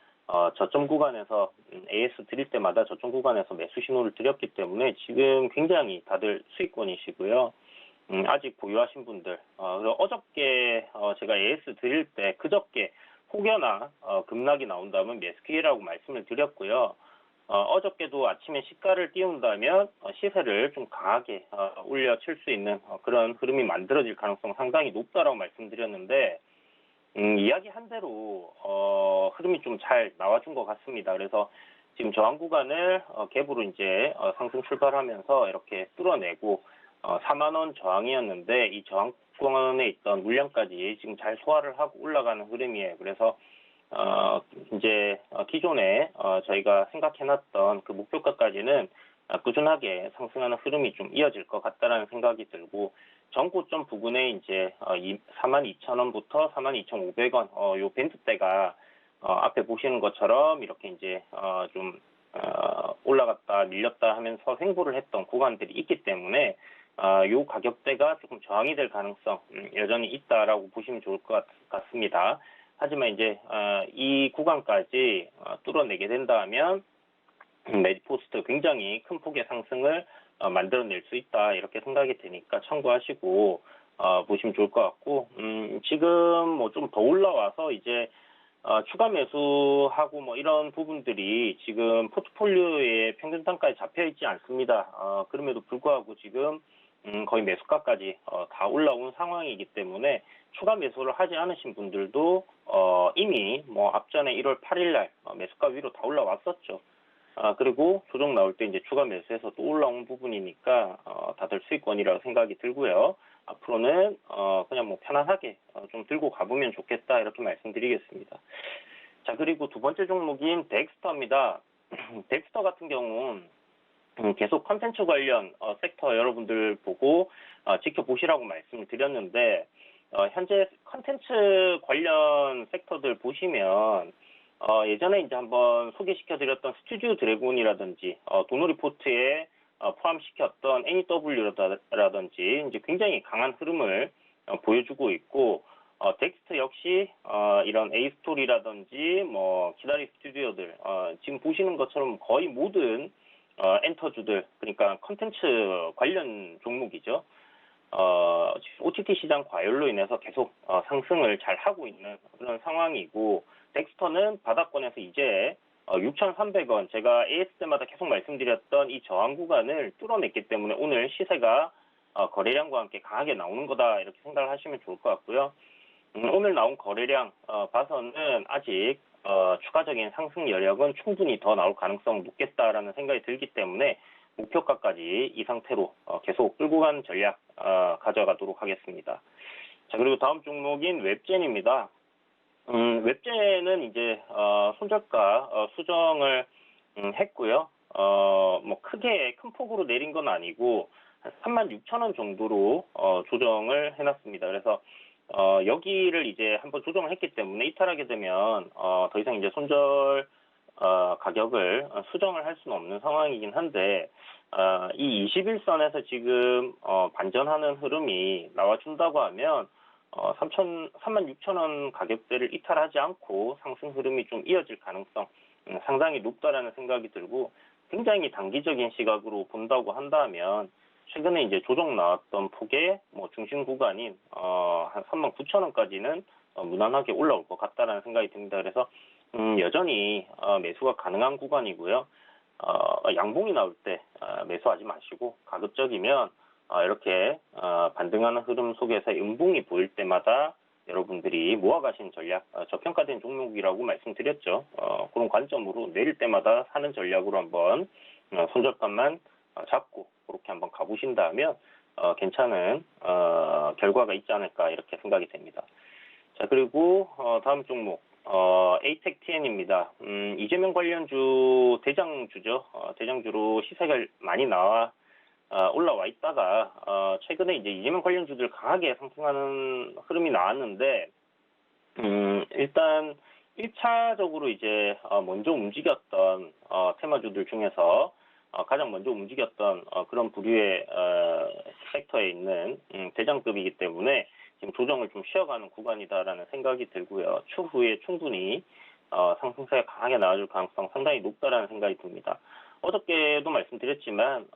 저점 구간에서 AS 드릴 때마다 저점 구간에서 매수 신호를 드렸기 때문에 지금 굉장히 다들 수익권이시고요. 아직 보유하신 분들 그리고 어저께 제가 AS 드릴 때 그저께 혹여나 급락이 나온다면 매수기라고 말씀을 드렸고요. 어저께도 아침에 시가를 띄운다면 시세를 좀 강하게 올려칠 수 있는 그런 흐름이 만들어질 가능성 상당히 높다라고 말씀드렸는데 이야기한 대로 흐름이 좀 잘 나와준 것 같습니다. 그래서 지금 저항 구간을 갭으로 이제 상승 출발하면서 이렇게 뚫어내고 4만 원 저항이었는데 이 저항 구간에 있던 물량까지 지금 잘 소화를 하고 올라가는 흐름이에요. 그래서 이제 기존에 저희가 생각해놨던 그 목표가까지는 꾸준하게 상승하는 흐름이 좀 이어질 것 같다라는 생각이 들고 전고점 부근에 이제 42,000원부터 42,500원 요 밴드대가 앞에 보시는 것처럼 이렇게 이제 좀 올라갔다 밀렸다 하면서 횡보를 했던 구간들이 있기 때문에 요 가격대가 조금 저항이 될 가능성 여전히 있다라고 보시면 좋을 것 같습니다. 하지만 이제 이 구간까지 뚫어내게 된다면 메디포스트 굉장히 큰 폭의 상승을 만들어낼 수 있다 이렇게 생각이 되니까 참고하시고 보시면 좋을 것 같고 지금 뭐 좀 더 올라와서 이제 추가 매수하고 뭐 이런 부분들이 지금 포트폴리오의 평균 단가에 잡혀 있지 않습니다. 그럼에도 불구하고 지금 거의 매수가까지 다 올라온 상황이기 때문에 추가 매수를 하지 않으신 분들도 이미 뭐 앞전에 1월 8일 날 매수가 위로 다 올라왔었죠. 그리고 조정 나올 때 이제 추가 매수해서 또 올라온 부분이니까 다들 수익권이라고 생각이 들고요. 앞으로는 그냥 뭐 편안하게 좀 들고 가보면 좋겠다 이렇게 말씀드리겠습니다. 자, 그리고 두 번째 종목인 덱스터입니다. 덱스터 같은 경우 계속 컨텐츠 관련 섹터 여러분들 보고 지켜보시라고 말씀을 드렸는데 현재 컨텐츠 관련 섹터들 보시면 예전에 이제 한번 소개시켜드렸던 스튜디오 드래곤이라든지 도노리포트에 포함시켰던 NEW라든지 이제 굉장히 강한 흐름을 보여주고 있고 덱스터 역시 이런 A스토리라든지 뭐 기다리 스튜디오들 지금 보시는 것처럼 거의 모든 엔터주들 그러니까 컨텐츠 관련 종목이죠. OTT 시장 과열로 인해서 계속 상승을 잘 하고 있는 그런 상황이고 덱스터는 바닥권에서 이제 6,300원 제가 AS 때마다 계속 말씀드렸던 이 저항 구간을 뚫어냈기 때문에 오늘 시세가 거래량과 함께 강하게 나오는 거다 이렇게 생각을 하시면 좋을 것 같고요. 오늘 나온 거래량 봐서는 아직 추가적인 상승 여력은 충분히 더 나올 가능성 높겠다라는 생각이 들기 때문에 목표가까지 이 상태로 계속 끌고 가는 전략 가져가도록 하겠습니다. 자, 그리고 다음 종목인 웹젠입니다. 웹제는 이제 손절가 수정을 했고요. 뭐 크게 큰 폭으로 내린 건 아니고 한 36,000원 정도로 조정을 해놨습니다. 그래서 여기를 이제 한번 조정을 했기 때문에 이탈하게 되면 더 이상 이제 손절 가격을 수정을 할 수는 없는 상황이긴 한데 이 21선에서 지금 반전하는 흐름이 나와준다고 하면 36,000원 가격대를 이탈하지 않고 상승 흐름이 좀 이어질 가능성 상당히 높다라는 생각이 들고 굉장히 단기적인 시각으로 본다고 한다면 최근에 이제 조정 나왔던 폭의 뭐 중심 구간인 한 39,000원까지는 무난하게 올라올 것 같다라는 생각이 듭니다. 그래서 여전히 매수가 가능한 구간이고요. 양봉이 나올 때 매수하지 마시고 가급적이면 이렇게 반등하는 흐름 속에서 음봉이 보일 때마다 여러분들이 모아가신 전략, 저평가된 종목이라고 말씀드렸죠. 그런 관점으로 내릴 때마다 사는 전략으로 한번 손절가만 잡고 그렇게 한번 가보신다면 괜찮은 결과가 있지 않을까 이렇게 생각이 됩니다. 자, 그리고 다음 종목 ATEC-TN입니다. 이재명 관련주 대장주죠. 대장주로 시세가 많이 올라와 있다가 최근에 이제 이재명 관련주들 강하게 상승하는 흐름이 나왔는데 일단 1차적으로 이제 먼저 움직였던 테마주들 중에서 가장 먼저 움직였던 그런 부류의 섹터에 있는 대장급이기 때문에 지금 조정을 좀 쉬어가는 구간이다라는 생각이 들고요. 추후에 충분히 상승세가 강하게 나와줄 가능성 상당히 높다라는 생각이 듭니다. 어저께도 말씀드렸지만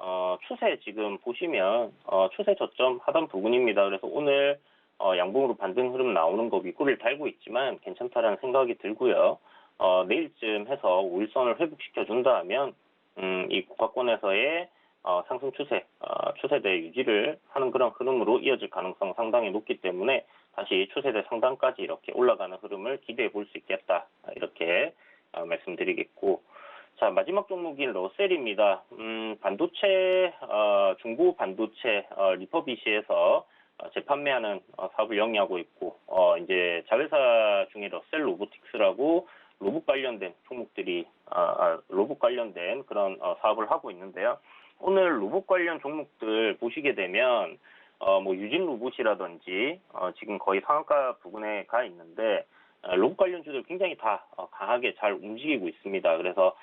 추세 지금 보시면 추세 저점 하단 부근입니다. 그래서 오늘 양봉으로 반등 흐름 나오는 거 윗꼬리를 달고 있지만 괜찮다라는 생각이 들고요. 내일쯤 해서 5일선을 회복시켜 준다면 이 고가권에서의 상승 추세대 유지를 하는 그런 흐름으로 이어질 가능성 상당히 높기 때문에 다시 추세대 상단까지 이렇게 올라가는 흐름을 기대해 볼 수 있겠다 이렇게 말씀드리겠고, 자 마지막 종목인 러셀입니다. 반도체 중고 반도체 리퍼비시에서 재판매하는 사업을 영위하고 있고 이제 자회사 중에 러셀 로보틱스라고 로봇 관련된 종목들이 로봇 관련된 그런 사업을 하고 있는데요. 오늘 로봇 관련 종목들 보시게 되면 뭐 유진 로봇이라든지 지금 거의 상한가 부근에 가 있는데 로봇 관련주들 굉장히 다 강하게 잘 움직이고 있습니다. 그래서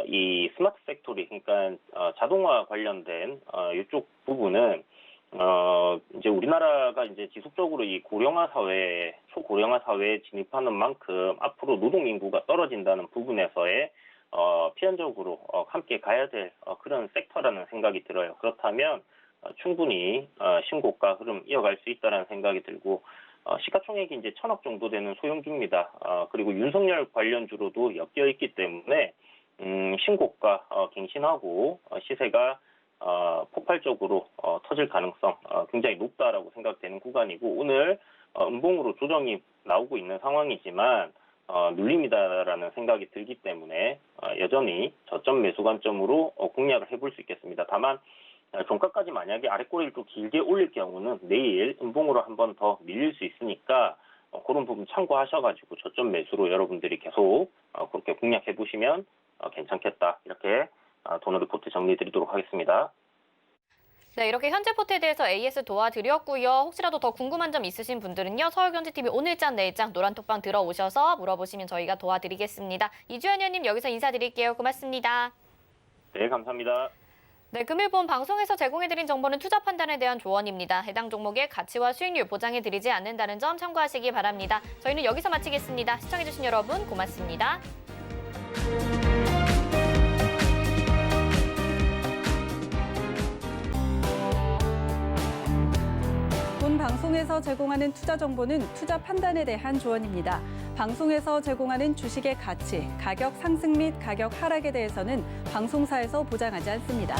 이 스마트 팩토리 그러니까 자동화 관련된 이쪽 부분은 이제 우리나라가 이제 지속적으로 이 고령화 사회, 초고령화 사회에 진입하는 만큼 앞으로 노동 인구가 떨어진다는 부분에서의 필연적으로 함께 가야 될 그런 섹터라는 생각이 들어요. 그렇다면 충분히 신고가 흐름 이어갈 수 있다는 생각이 들고 시가총액이 이제 1,000억 정도 되는 소형주입니다. 그리고 윤석열 관련주로도 엮여 있기 때문에 신고가 갱신하고 시세가 폭발적으로 터질 가능성 굉장히 높다라고 생각되는 구간이고 오늘 음봉으로 조정이 나오고 있는 상황이지만 눌림이다라는 생각이 들기 때문에 여전히 저점 매수 관점으로 공략을 해볼 수 있겠습니다. 다만 종가까지 만약에 아랫꼬리를 또 길게 올릴 경우는 내일 음봉으로 한 번 더 밀릴 수 있으니까 그런 부분 참고하셔가지고 저점 매수로 여러분들이 계속 그렇게 공략해 보시면 괜찮겠다 이렇게 도너 리포트 정리해드리도록 하겠습니다. 네, 이렇게 현재 포트에 대해서 AS 도와드렸고요. 혹시라도 더 궁금한 점 있으신 분들은요. 서울경제TV 오늘장 내일장 노란톡방 들어오셔서 물어보시면 저희가 도와드리겠습니다. 이주연 의원님 여기서 인사드릴게요. 고맙습니다. 네, 감사합니다. 네, 금일본 방송에서 제공해드린 정보는 투자 판단에 대한 조언입니다. 해당 종목의 가치와 수익률 보장해드리지 않는다는 점 참고하시기 바랍니다. 저희는 여기서 마치겠습니다. 시청해주신 여러분 고맙습니다. 본 방송에서 제공하는 투자 정보는 투자 판단에 대한 조언입니다. 방송에서 제공하는 주식의 가치, 가격 상승 및 가격 하락에 대해서는 방송사에서 보장하지 않습니다.